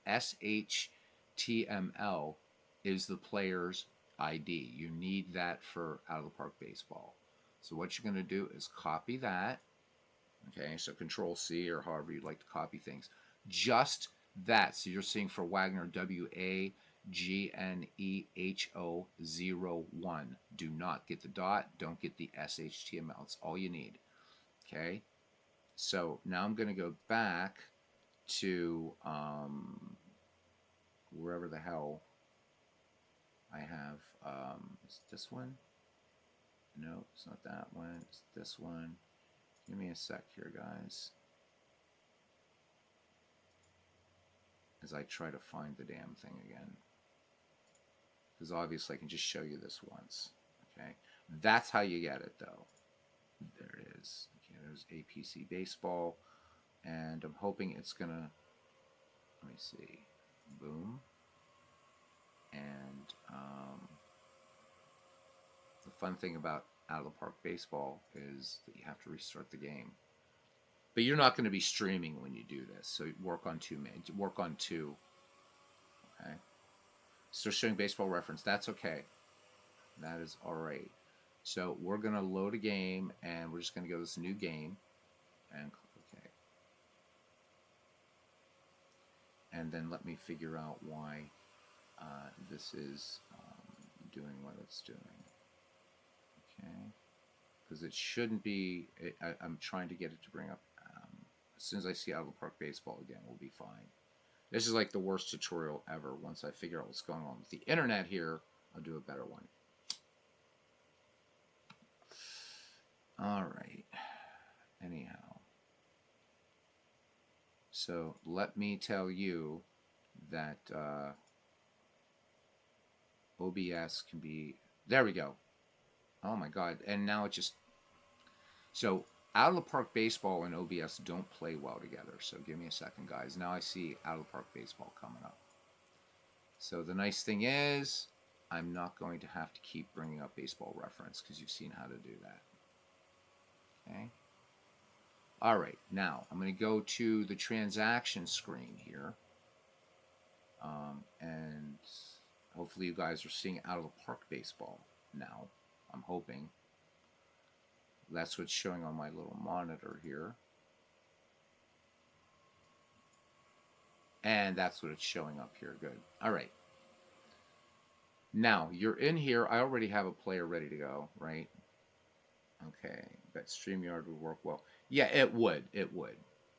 .shtml is the player's ID. You need that for out of the park baseball. So what you're going to do is copy that. Okay, so Control C or however you'd like to copy things. Just that. So you're seeing for Wagner WAGNEHO01. Do not get the dot. Don't get the SHTML. It's all you need. Okay. So now I'm going to go back to wherever the hell I have. Is this one? No, it's not that one. It's this one. Give me a sec here, guys, as I try to find the damn thing again. Because obviously I can just show you this once. Okay, that's how you get it, though. There it is. Okay, there's APC Baseball, and I'm hoping it's gonna. Let me see. Boom. And the fun thing about out of the park baseball is that you have to restart the game. But you're not going to be streaming when you do this, so work on two. Work on two. Okay. So showing baseball reference. That's okay. That is all right. So we're going to load a game, and we're just going to go to this new game, and click OK. And then let me figure out why this is doing what it's doing. Okay. Because it shouldn't be. I'm trying to get it to bring up. As soon as I see out of the park baseball again, we'll be fine. This is like the worst tutorial ever. Once I figure out what's going on with the internet here, I'll do a better one. All right. Anyhow. So let me tell you that OBS can be, there we go. Oh my God. And now it just, so out of the park baseball and OBS don't play well together. So give me a second, guys. Now I see out of the park baseball coming up. So the nice thing is I'm not going to have to keep bringing up baseball reference because you've seen how to do that. Okay. All right. Now I'm going to go to the transaction screen here. And hopefully you guys are seeing out of the park baseball now. I'm hoping. That's what's showing on my little monitor here. And that's what it's showing up here. Good. All right. Now, you're in here. I already have a player ready to go, right? Okay. Bet StreamYard would work well. Yeah, it would. It would.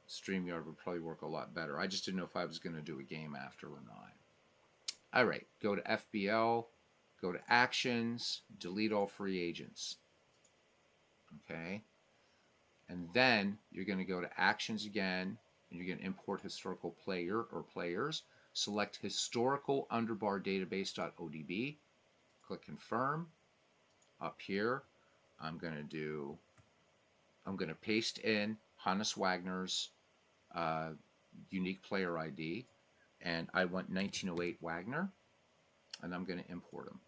StreamYard would probably work a lot better. I just didn't know if I was going to do a game after or not. All right. Go to FBL. Go to Actions. Delete all free agents. Okay. And then you're going to go to Actions again. And you're going to import historical player or players. Select historical underbar database.odb. Click confirm. Up here, I'm going to paste in Hannes Wagner's unique player ID. And I want 1908 Wagner. And I'm going to import him.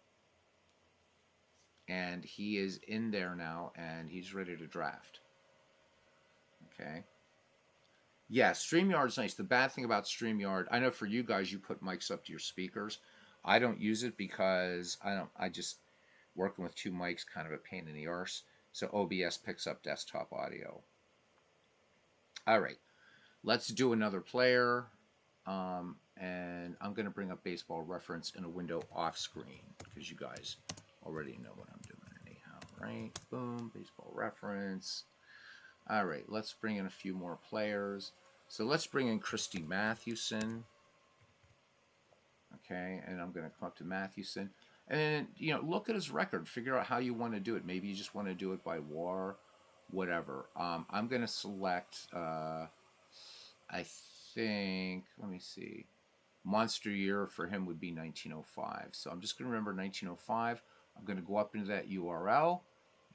And he is in there now, and he's ready to draft. Okay. Yeah, StreamYard's nice. The bad thing about StreamYard, I know for you guys, you put mics up to your speakers. I don't use it because I just, working with two mics, kind of a pain in the arse. So OBS picks up desktop audio. All right, let's do another player. And I'm going to bring up baseball reference in a window off screen because you guys already know what I'm doing anyhow, right? Boom, baseball reference. All right, let's bring in a few more players. So let's bring in Christy Mathewson. Okay, and I'm going to come up to Mathewson. And, look at his record. Figure out how you want to do it. Maybe you just want to do it by WAR, whatever. I'm going to select, I think, let me see. Monster year for him would be 1905. So I'm just going to remember 1905. I'm going to go up into that URL.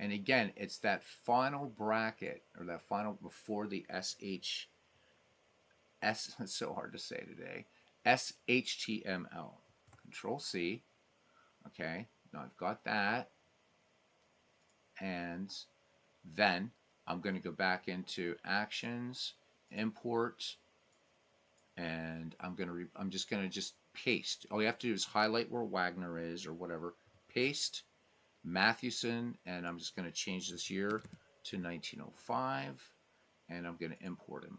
And again, it's that final bracket, or that final before the SH, it's so hard to say today, SHTML. Control C. Okay, now I've got that. And then I'm going to go back into Actions, Import, and I'm just going to paste. All you have to do is highlight where Wagner is or whatever. Paste Mathewson, and I'm just going to change this year to 1905, and I'm going to import him.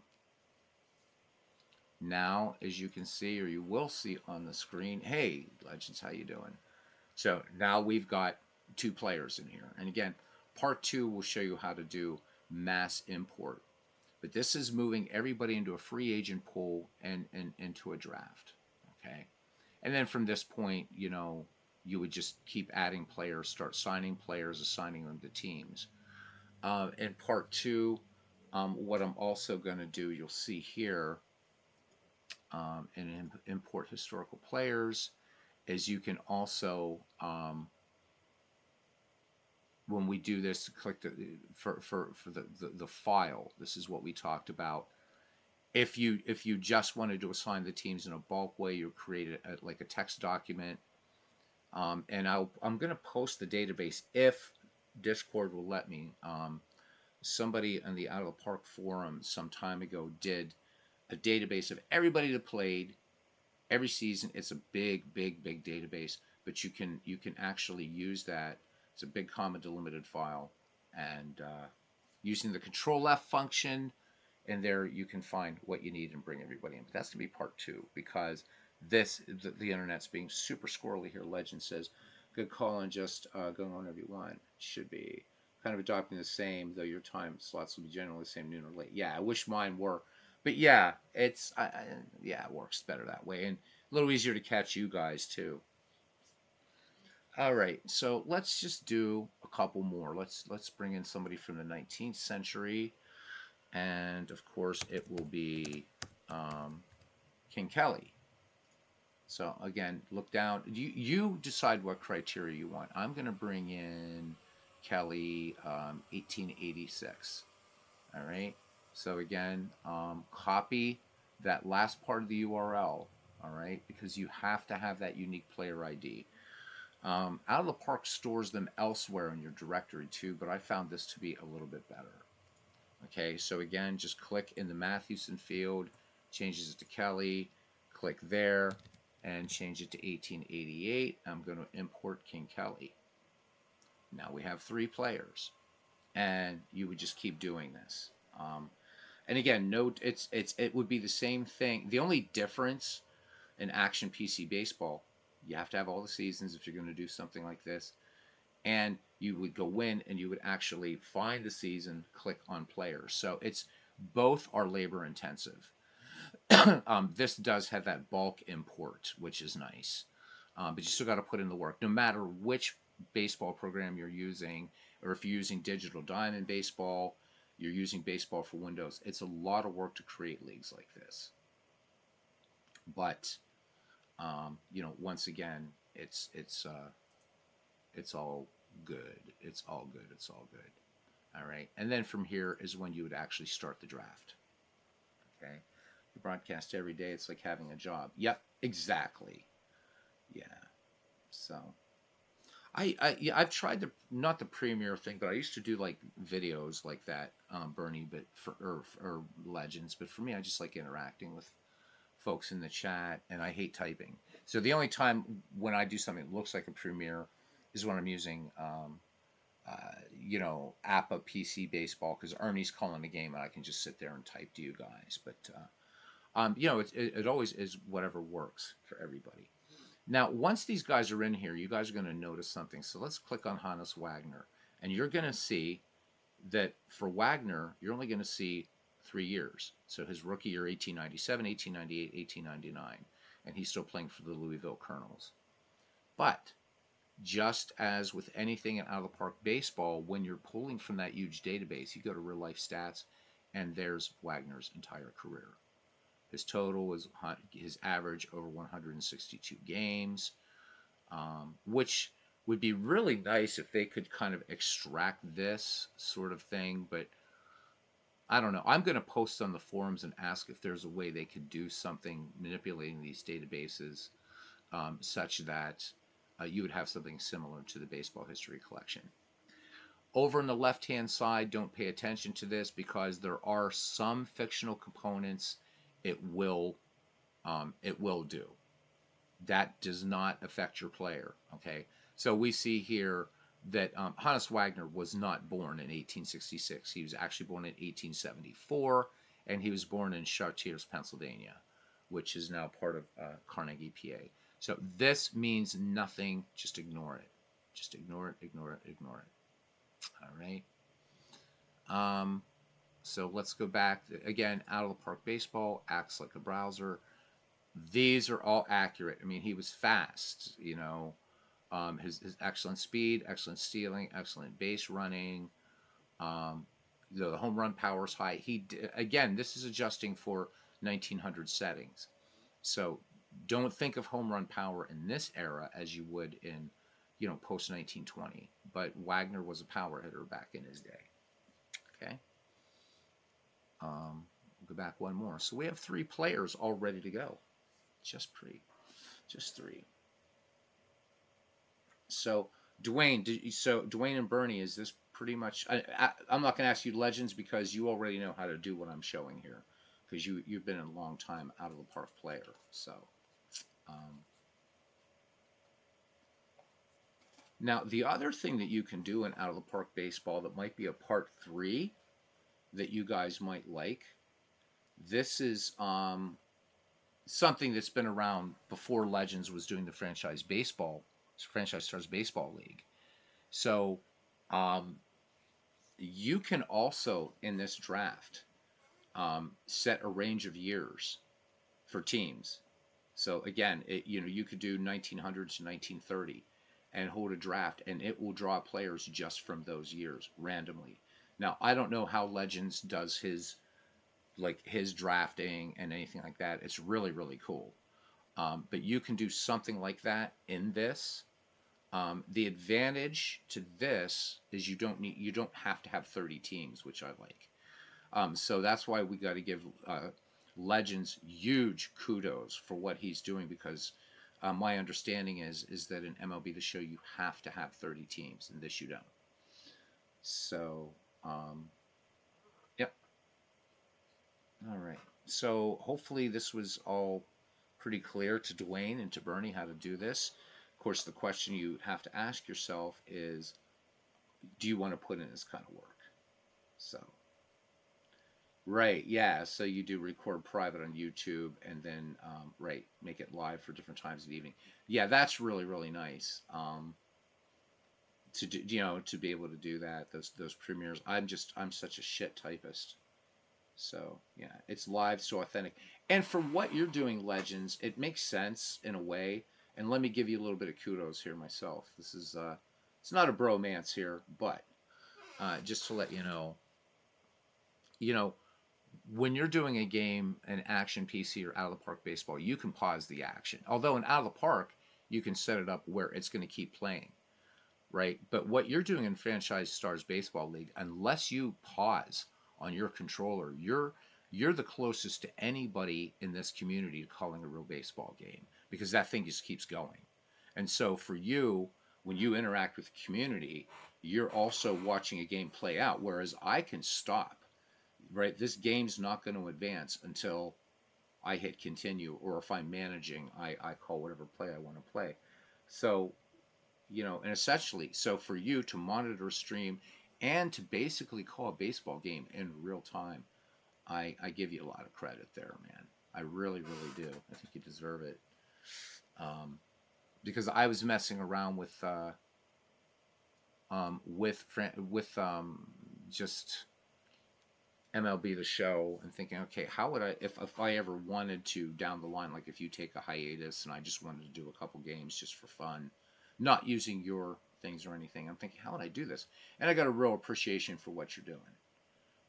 Now, as you can see, or you will see on the screen, hey, Legends, how you doing? So now we've got two players in here. And again, part 2 will show you how to do mass import. But this is moving everybody into a free agent pool and into a draft. Okay. And then from this point, you would just keep adding players, start signing players, assigning them to teams. In part 2, what I'm also going to do, you'll see here, and import historical players, is you can also, when we do this, click for the file. This is what we talked about. If you just wanted to assign the teams in a bulk way, you create like a text document. And I'm going to post the database if Discord will let me. Somebody on the Out of the Park forum some time ago did a database of everybody that played every season. It's a big database, but you can actually use that. It's a big comma delimited file, and using the Control F function, and there you can find what you need and bring everybody in. But that's going to be part 2 because the internet's being super squirrely here. Legend says, good call on just going on whenever you want. Should be kind of adopting the same, though your time slots will be generally the same, noon or late. Yeah, I wish mine were. But yeah, it works better that way. And a little easier to catch you guys, too. All right, so let's just do a couple more. Let's bring in somebody from the 19th century. And, of course, it will be King Kelly. So again, look down. You decide what criteria you want. I'm going to bring in Kelly 1886. All right. So again, copy that last part of the URL. All right, because you have to have that unique player ID. Out of the Park stores them elsewhere in your directory too, but I found this to be a little bit better. Okay, so again, just click in the Mathewson field, changes it to Kelly, click there, and change it to 1888. I'm going to import King Kelly. Now we have 3 players, and you would just keep doing this. And again, note it would be the same thing. The only difference in Action PC Baseball, you have to have all the seasons if you're going to do something like this, and you would go in and you would actually find the season, click on players. So it's both are labor intensive. This does have that bulk import, which is nice, but you still got to put in the work. No matter which baseball program you're using, or if you're using Digital Diamond Baseball, you're using Baseball for Windows. It's a lot of work to create leagues like this. But once again, it's all good. It's all good. It's all good. All right. And then from here is when you would actually start the draft. Okay. You broadcast every day. It's like having a job. Yep. Exactly. Yeah. So yeah, I've tried the not the premiere thing, but I used to do like videos like that, Bernie, but or legends. But for me, I just like interacting with folks in the chat, and I hate typing. So the only time when I do something that looks like a premiere is when I'm using APA PC baseball because Ernie's calling the game and I can just sit there and type to you guys. But it always is whatever works for everybody. Now, once these guys are in here, you guys are going to notice something. So let's click on Hannes Wagner, and you're going to see that for Wagner, you're only going to see 3 years. So his rookie year, 1897, 1898, 1899, and he's still playing for the Louisville Colonels. But just as with anything in out of the park baseball, when you're pulling from that huge database, you go to real life stats, and there's Wagner's entire career. His total was his average over 162 games, which would be really nice if they could kind of extract this sort of thing. But I don't know. I'm going to post on the forums and ask if there's a way they could do something manipulating these databases such that you would have something similar to the baseball history collection. Over on the left-hand side, don't pay attention to this because there are some fictional components it will do. That does not affect your player. Okay, so we see here that Hannes Wagner was not born in 1866. He was actually born in 1874, and he was born in Chartiers, Pennsylvania, which is now part of Carnegie, PA. So this means nothing. Just ignore it. Just ignore it, ignore it, ignore it. All right. So let's go back. Again, out of the park baseball, acts like a browser. These are all accurate. I mean, he was fast, his excellent speed, excellent stealing, excellent base running. The home run power is high. Again, this is adjusting for 1900 settings. So don't think of home run power in this era as you would in, post 1920. But Wagner was a power hitter back in his day. Okay. We'll go back one more. So we have 3 players all ready to go. Just 3. So Dwayne and Bernie, is this pretty much? I'm not going to ask you legends because you already know how to do what I'm showing here, because you've been a long time out of the park player. So now the other thing that you can do in out of the park baseball that might be a part 3 that you guys might like. This is something that's been around before Legends was doing the franchise Stars Baseball League. So you can also in this draft set a range of years for teams. So again, you could do 1900 to 1930 and hold a draft, and it will draw players just from those years randomly. Now I don't know how Legends does his drafting and anything like that. It's really, really cool. But you can do something like that in this. The advantage to this is you don't have to have 30 teams, which I like. So that's why we got to give Legends huge kudos for what he's doing, because my understanding is that in MLB The Show you have to have 30 teams, and this you don't. So, um, yep. All right. So hopefully this was all pretty clear to Dwayne and to Bernie how to do this. Of course, the question you have to ask yourself is, do you want to put in this kind of work? So, right, yeah. So you do record private on YouTube, and then right, make it live for different times of the evening. Yeah, that's really really nice. To do, to be able to do that, those premieres. I'm such a shit typist. So yeah, it's live, so authentic. And for what you're doing, Legends, it makes sense in a way. And let me give you a little bit of kudos here myself. This is it's not a bromance here, but just to let you know, when you're doing a game, an action PC or out of the park baseball, you can pause the action. Although in out of the park, you can set it up where it's going to keep playing, right? But what you're doing in Franchise Stars Baseball League, unless you pause on your controller, you're the closest to anybody in this community to calling a real baseball game, because that thing just keeps going. And so for you, when you interact with the community, you're also watching a game play out, whereas I can stop, right? This game's not going to advance until I hit continue, or if I'm managing, I call whatever play I want to play. So, and essentially, so for you to monitor a stream and to basically call a baseball game in real time, I give you a lot of credit there, man. I really, really do. I think you deserve it. Um, because I was messing around with just MLB The Show and thinking, okay, how would I, if I ever wanted to down the line, like if you take a hiatus and I just wanted to do a couple games just for fun, not using your things or anything, I'm thinking, how would I do this? And I got a real appreciation for what you're doing.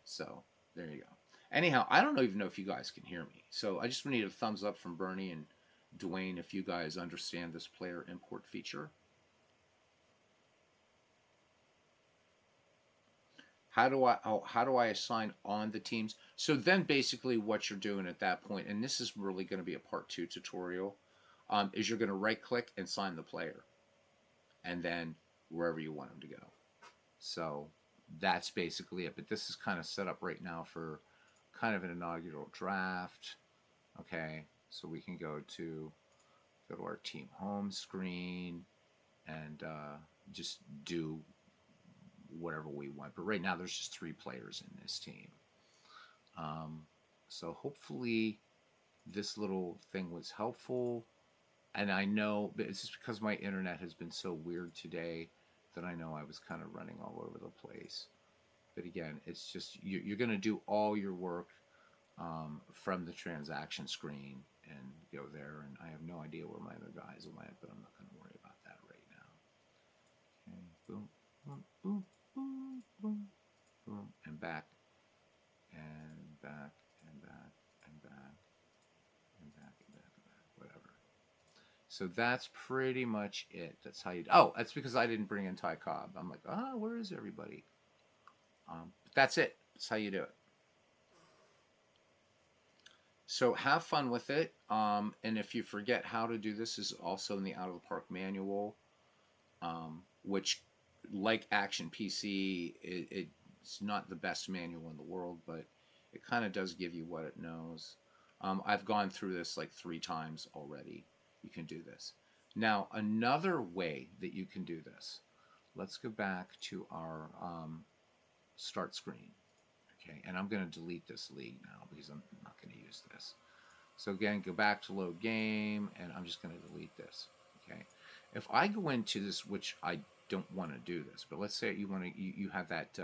So there you go. Anyhow, I don't even know if you guys can hear me. So I just need a thumbs up from Bernie and Dwayne if you guys understand this player import feature. How do I assign on the teams? So then basically what you're doing at that point, and this is really going to be a part 2 tutorial, is you're going to right click and sign the player, and then wherever you want them to go. So that's basically it. But this is kind of set up right now for kind of an inaugural draft. Okay, so we can go to our team home screen and just do whatever we want. But right now, there's just 3 players in this team. So hopefully, this little thing was helpful. And I know, but it's just because my internet has been so weird today that I know I was kind of running all over the place. But again, it's just you're going to do all your work from the transaction screen and go there. And I have no idea where my other guys went, but I'm not going to worry about that right now. Okay, boom, boom, boom, boom, boom, boom, and back, and back, and back, and back, and back, and back, and back, whatever. So that's pretty much it. That's how you. Oh, that's because I didn't bring in Ty Cobb. I'm like, where is everybody? But that's it. That's how you do it. So have fun with it. And if you forget how to do this, is also in the Out of the Park manual, which, like Action PC, it's not the best manual in the world, but it kind of does give you what it knows. I've gone through this like 3 times already. You can do this. Now, another way that you can do this, let's go back to our start screen. Okay, and I'm going to delete this league now because I'm not going to use this. So again, go back to load game, and I'm just going to delete this. Okay, if I go into this, which I don't want to do this, but let's say you want to, you have that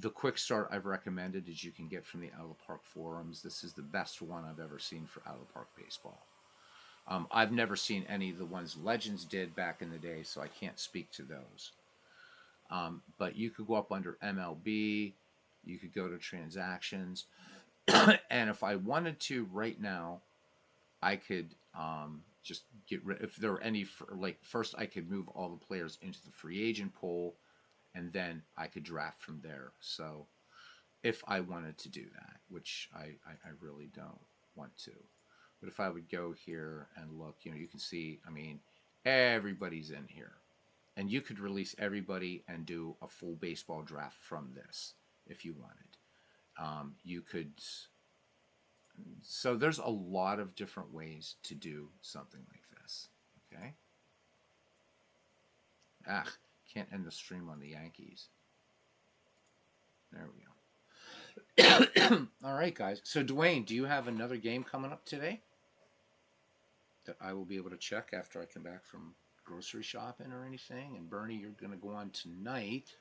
the quick start I've recommended is you can get from the Out of the Park forums. This is the best one I've ever seen for Out of the Park baseball. I've never seen any of the ones Legends did back in the day, so I can't speak to those. But you could go up under MLB, you could go to transactions, and if I wanted to right now, I could just get rid. If there were any, like first I could move all the players into the free agent pool, and then I could draft from there. So if I wanted to do that, which I really don't want to. But if I would go here and look, you can see, I mean, everybody's in here. And you could release everybody and do a full baseball draft from this if you wanted. You could, so there's a lot of different ways to do something like this. Okay. Ah, can't end the stream on the Yankees. There we go. All right, guys. So, Dwayne, do you have another game coming up today that I will be able to check after I come back from grocery shopping or anything? And Bernie, you're going to go on tonight.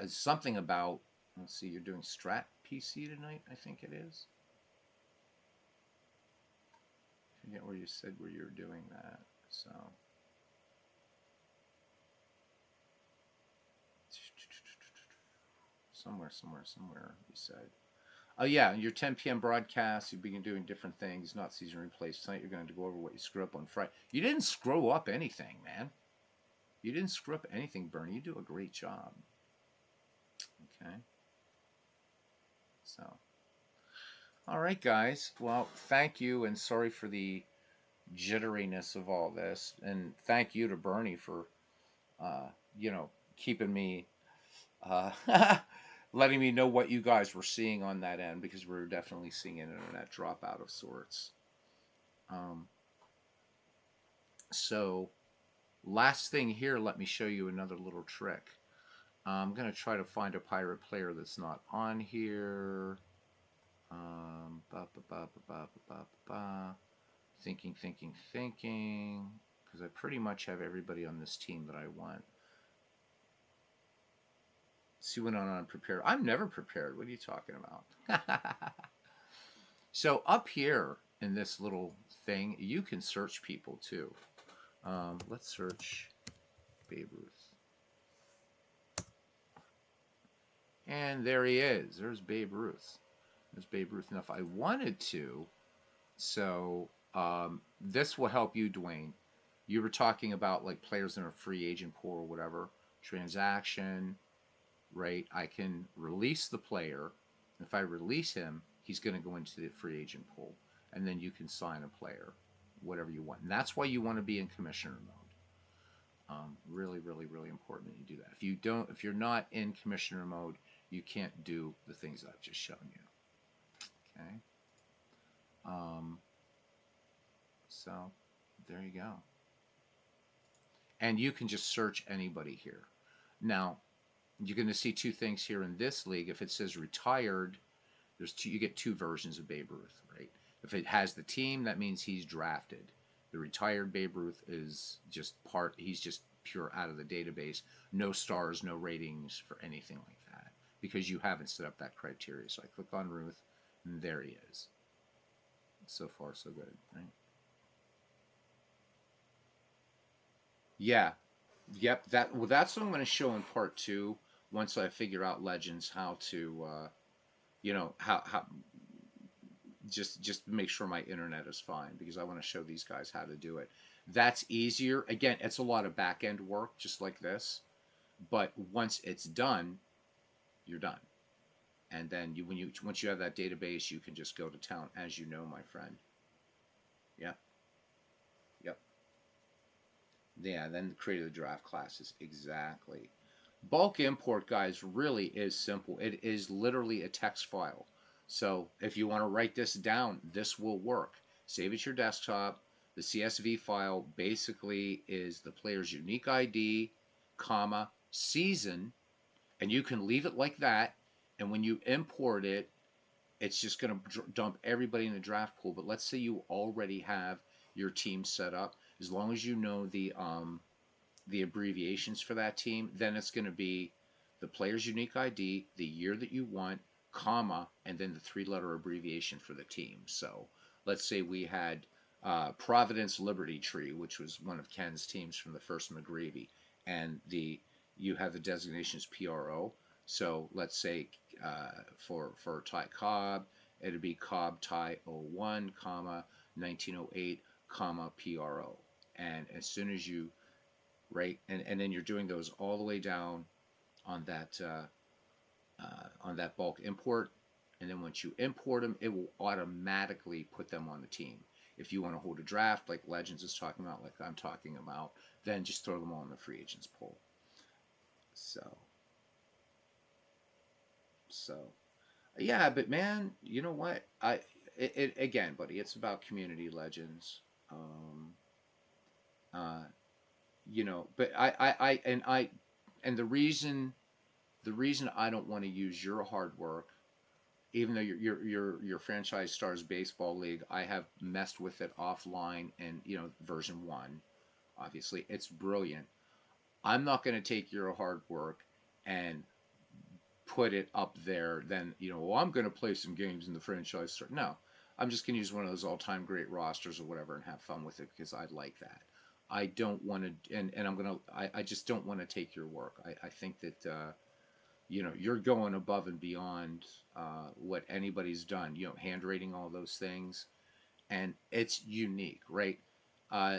Something about, let's see, you're doing Strat PC tonight, I think it is. I forget where you said where you're doing that. So, somewhere, you said. Oh, yeah, your 10 p.m. broadcast, you've been doing different things, not season replays. Tonight you're going to go over what you screw up on Friday. You didn't screw up anything, man. You didn't screw up anything, Bernie. You do a great job. Okay. So, all right, guys. Well, thank you, and sorry for the jitteriness of all this. And thank you to Bernie for, uh, keeping me uh, letting me know what you guys were seeing on that end, because we are definitely seeing an internet dropout of sorts. Um, so, last thing here, let me show you another little trick. I'm going to try to find a pirate player that's not on here. Ba, ba, ba, ba, ba, ba, ba. Thinking, because I pretty much have everybody on this team that I want. See when I'm unprepared. I'm never prepared. What are you talking about? So up here in this little thing, you can search people too. Let's search Babe Ruth. And there he is. There's Babe Ruth. There's Babe Ruth. Now, if I wanted to, so this will help you, Dwayne. You were talking about like players in a free agent pool or whatever. Transaction, right? I can release the player. If I release him, he's going to go into the free agent pool. And then you can sign a player, whatever you want. And that's why you want to be in commissioner mode. Really, really, really important that you do that. If you're not in commissioner mode, you can't do the things I've just shown you. Okay. So there you go. And you can just search anybody here. Now, you're going to see two things here in this league. If it says retired, you get two versions of Babe Ruth, right? If it has the team, that means he's drafted. The retired Babe Ruth is just he's just pure out of the database. No stars, no ratings for anything like that, because you haven't set up that criteria. So I click on Ruth, and there he is. So far, so good, right? Yeah. Yep. That's what I'm going to show in part 2 once I figure out Legends how to, how just make sure my internet is fine, because I want to show these guys how to do it. That's easier. Again, it's a lot of back end work, just like this. But once it's done, you're done. And then once you have that database, you can just go to town, as you know, my friend. Yeah. Yep. Yeah. Then create the draft classes. Exactly. Bulk import, guys, really is simple. It is literally a text file. So if you want to write this down, this will work. Save it to your desktop. The CSV file basically is the player's unique ID, comma, season, and you can leave it like that. And when you import it, it's just going to dump everybody in the draft pool. But let's say you already have your team set up. As long as you know the abbreviations for that team, then it's going to be the player's unique ID, the year that you want, comma, and then the 3-letter abbreviation for the team. So let's say we had Providence Liberty Tree, which was one of Ken's teams from the first McGreevy, and you have the designations PRO. So let's say for Ty Cobb, It'd be Cobb Tie '01, comma 1908, comma PRO. And as soon as you right, and then you're doing those all the way down on that bulk import, and then once you import them, it will automatically put them on the team. If you want to hold a draft like Legends is talking about, like I'm talking about, then just throw them all in the free agents pool. So, so yeah, but man, you know what? Again, buddy, it's about community legends. Um, uh, but and the reason I don't want to use your hard work, even though your franchise stars baseball league, I have messed with it offline, and version one, obviously it's brilliant. I'm not going to take your hard work and put it up there. Then well, I'm going to play some games in the franchise store. No, I'm just going to use one of those all-time great rosters or whatever and have fun with it because I like that. I don't want to, and I just don't want to take your work. I think that you're going above and beyond what anybody's done. Hand rating all those things, and it's unique, right? Uh,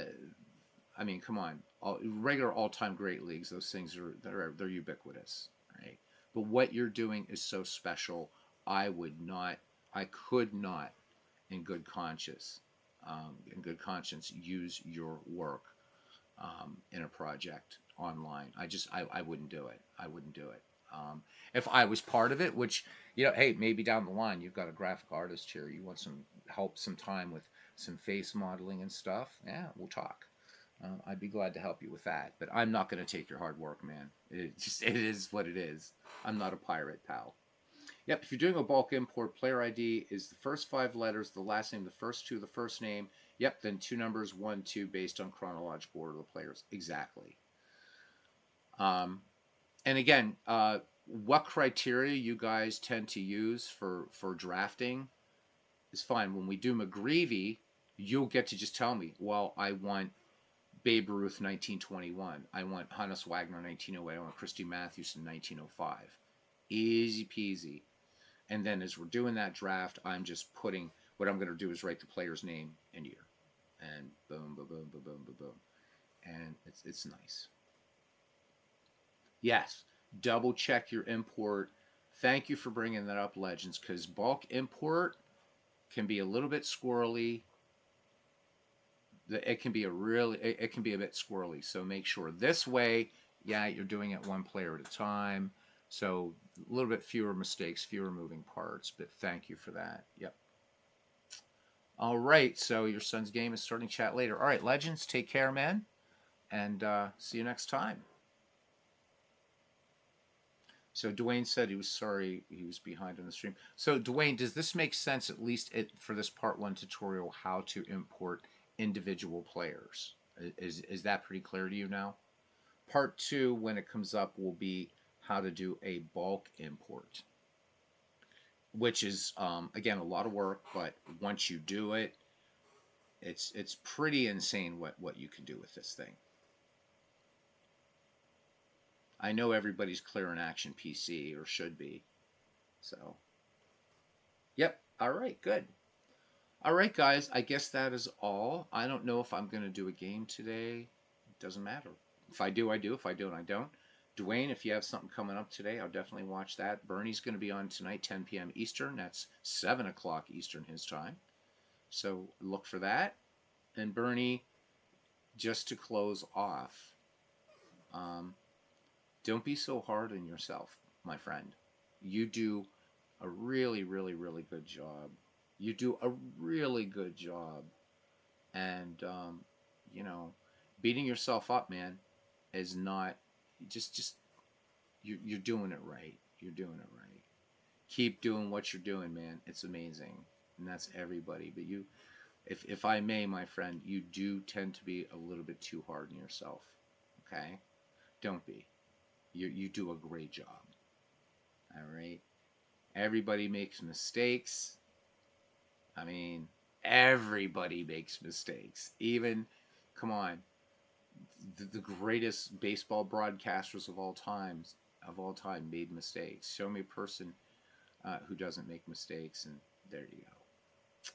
I mean, come on, regular all-time great leagues, those things they're ubiquitous, right? But what you're doing is so special. I would not, I could not, in good conscience, use your work in a project online. I wouldn't do it. I wouldn't do it. If I was part of it, which, hey, maybe down the line you've got a graphic artist here, you want some help, some time with some face modeling and stuff, yeah, we'll talk. I'd be glad to help you with that, but I'm not going to take your hard work, man. It is what it is. I'm not a pirate, pal. Yep, if you're doing a bulk import, player ID is the first 5 letters, the last name, the first 2, the first name. Yep, then 2 numbers, 1, 2, based on chronological order of the players. Exactly. Um, and again, what criteria you guys tend to use for drafting is fine. When we do McGreevy, you'll get to just tell me, well, I want Babe Ruth 1921. I want Hannes Wagner 1908. I want Christy Mathewson 1905. Easy peasy. And then as we're doing that draft, I'm just putting what I'm going to do is write the player's name and year, and boom, boom, boom, boom, boom, boom, boom, and it's nice. Yes, double check your import. Thank you for bringing that up, Legends, because bulk import can be a little bit squirrely. It can be it can be a bit squirrely. So make sure this way, yeah, you're doing it one player at a time. So a little bit fewer mistakes, fewer moving parts. But thank you for that. Yep. All right. So your son's game is starting. Chat later. All right, Legends. Take care, man, and see you next time. So Dwayne said he was sorry he was behind on the stream. So Dwayne, does this make sense, at least for this part one tutorial, how to import individual players? Is that pretty clear to you now? Part two, when it comes up, will be how to do a bulk import, which is again a lot of work, but once you do it, it's pretty insane what you can do with this thing. I know everybody's clear in Action PC, or should be. So, yep. All right, good. All right, guys, I guess that is all. I don't know if I'm going to do a game today. It doesn't matter. If I do, I do. If I don't, I don't. Dwayne, if you have something coming up today, I'll definitely watch that. Bernie's going to be on tonight, 10 p.m. Eastern. That's 7 o'clock Eastern his time. So look for that. And Bernie, just to close off, um, don't be so hard on yourself, my friend. You do a really, really, really good job. You do a really good job. And, you know, beating yourself up, man, is not just you're doing it right. You're doing it right. Keep doing what you're doing, man. It's amazing. And that's everybody. But if I may, my friend, you do tend to be a little bit too hard on yourself. Okay? Don't be. You do a great job. All right? Everybody makes mistakes. I mean, everybody makes mistakes. Even, come on, the greatest baseball broadcasters of all time made mistakes. Show me a person who doesn't make mistakes, and There you go.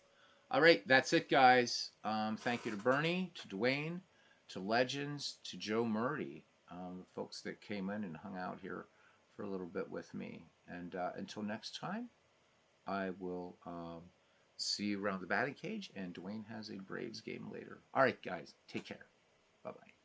All right, that's it, guys. Thank you to Bernie, to Dwayne, to Legends, to Joe Murray, the folks that came in and hung out here for a little bit with me. And until next time, I will see you around the batting cage. And Dwayne has a Braves game later. All right, guys, take care. Bye bye.